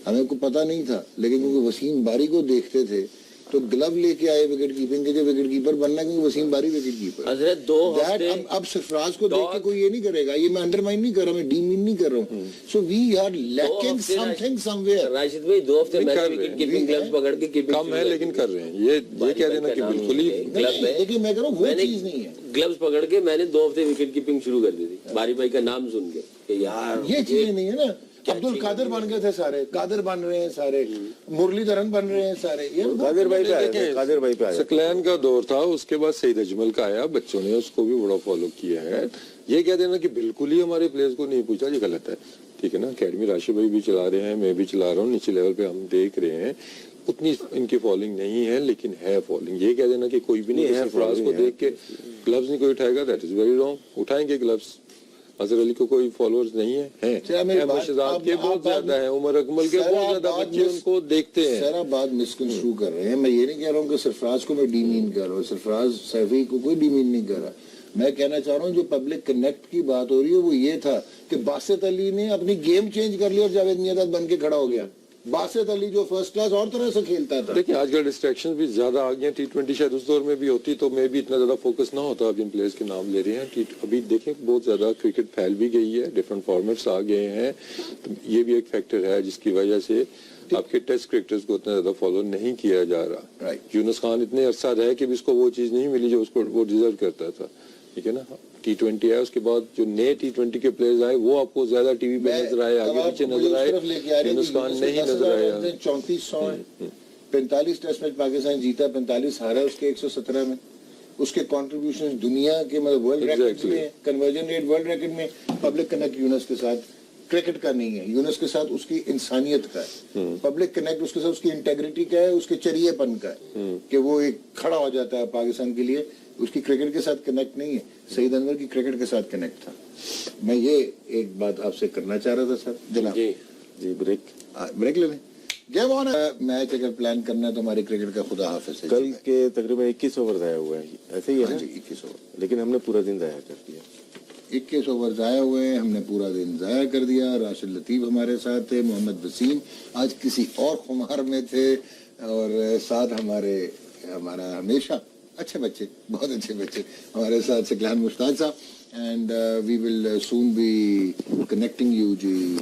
हमें को पता नहीं था, लेकिन क्योंकि वसीम बारी को देखते थे तो ग्लव लेके आए विकेट कीपिंग के, जो विकेट कीपर बनना, क्योंकि वसीम बारी विकेट कीपर. हजरत 2 हफ्ते अब सरफराज को देख के कोई ये नहीं करेगा, ये मैं अंडरमाइन नहीं कर रहा, मैं डीमीन नहीं कर रहा हूँ. So we are lacking something somewhere. Rashid भाई 2 हफ्ते मैंने विकेट कीपिंग ग्लव्स पकड़ के कीपिंग कम है, लेकिन कर रहे हैं. ये कह देना कि बिल्कुल ही ग्लव में, देखिए मैं कह रहा हूँ वो चीज नहीं है. ग्लव्स पकड़ के मैंने 2 हफ्ते विकेट कीपिंग शुरू कर दी थी, बारी भाई का नाम सुन के कि यार ये चीजें नहीं है ना. अब्दुल कादिर बन गए थे सारे, कादिर बन रहे हैं सारे, मुरलीधरन बन रहे हैं सारे. ये कादिर भाई पे आए. सकलैन का दौर था, उसके बाद सईद अजमल का आया, बच्चों ने उसको भी बड़ा फॉलो किया है. ये कह देना कि बिल्कुल ही हमारे प्लेयर्स को नहीं पूछा, ये गलत है. ठीक है ना, अकेडमी राशिद भाई भी चला रहे हैं, मैं भी चला रहा हूँ, नीचे लेवल पे हम देख रहे हैं. उतनी इनकी फॉलोइंग नहीं है, लेकिन है फॉलोइंग. ये कह देना कि कोई भी नहीं है, सरफराज को देख के ग्लव्स नहीं कोई उठाएगा, दैट इज वेरी रॉन्ग. उठाएंगे ग्लव्स. अजहर अली को कोई फॉलोअर्स नहीं है, शहजाद के बहुत ज्यादा है, उमर अकमल के बहुत ज्यादा बच्चे उनको देखते हैं. सारा बात मिसकंस्ट्रू कर रहे हैं. मैं ये नहीं कह रहा हूँ कि सरफराज को मैं डीमीन कर रहा हूँ, सरफराज सैफी को कोई डीमीन नहीं कर रहा. मैं कहना चाह रहा हूँ जो पब्लिक कनेक्ट की बात हो रही है वो ये था कि बासित अली ने अपनी गेम चेंज कर ली और जावेद मियांदाद बन के खड़ा हो गया. बासित अली जो फर्स्ट क्लास और तरह से खेलता था. देखिए आजकल डिस्ट्रैक्शन भी ज्यादा आ गए. T20 शायद उस दौर में भी होती तो मैं भी इतना ज्यादा फोकस ना होता. अब इन प्लेयर्स के नाम ले रहे हैं. अभी देखें बहुत ज्यादा क्रिकेट फैल भी गई है, डिफरेंट फॉर्मेट्स आ गए हैं, तो ये भी एक फैक्टर है जिसकी वजह से आपके टेस्ट क्रिकेटर्स को उतना ज्यादा फॉलो नहीं किया जा रहा. यूनुस खान इतने अरसा रहे कि भी उसको वो चीज नहीं मिली जो उसको वो डिजर्व करता था. ठीक है ना, T20 है, उसके बाद जो नए T20 के प्लेयर्स आए वो आपको ज्यादा टीवी पे नजर आए, आगे पीछे नजर आए. यूनुस खान नहीं नजर आया. 3400 45 टेस्ट मैच पाकिस्तान जीता, 45 हारा उसके 117 में. उसके कंट्रीब्यूशन दुनिया के मतलब वर्ल्ड रिकॉर्ड में, कन्वर्जन रेट वर्ल्ड रिकॉर्ड में. पब्लिक कनेक्ट यूनुस के साथ क्रिकेट का नहीं है, यूनुस के साथ उसकी इंसानियत का है. पब्लिक कनेक्ट उसके साथ उसकी इंटेग्रिटी का है, उसके चरिएपन का है कि वो एक खड़ा हो जाता है पाकिस्तान के लिए. उसकी क्रिकेट के साथ कनेक्ट नहीं है. सईद अनवर की क्रिकेट के साथ कनेक्ट था. मैं ये एक बात आपसे करना चाह रहा था सर. जनाब जी ब्रेक ब्रेक ले लें. गेम ऑन मैच अगर प्लान करना है तो हमारे क्रिकेट का खुदा हाफिज है। कल के तकरीबन 21 ओवर ज़ाया हुए हैं, ऐसे ही है हाँ ना? जी 21 ओवर, लेकिन हमने पूरा दिन ज़ाया कर दिया। 21 ओवर ज़ाया हुए हैं, हमने पूरा दिन ज़ाया कर दिया। राशिद लतीफ़ हमारे साथ थे, मोहम्मद वसीम आज किसी और खुमार में थे, और साथ हमारा हमेशा अच्छे बच्चे, बहुत अच्छे बच्चे हमारे साथ, सकलान मुश्ताक साहब, and we will soon be connecting you ji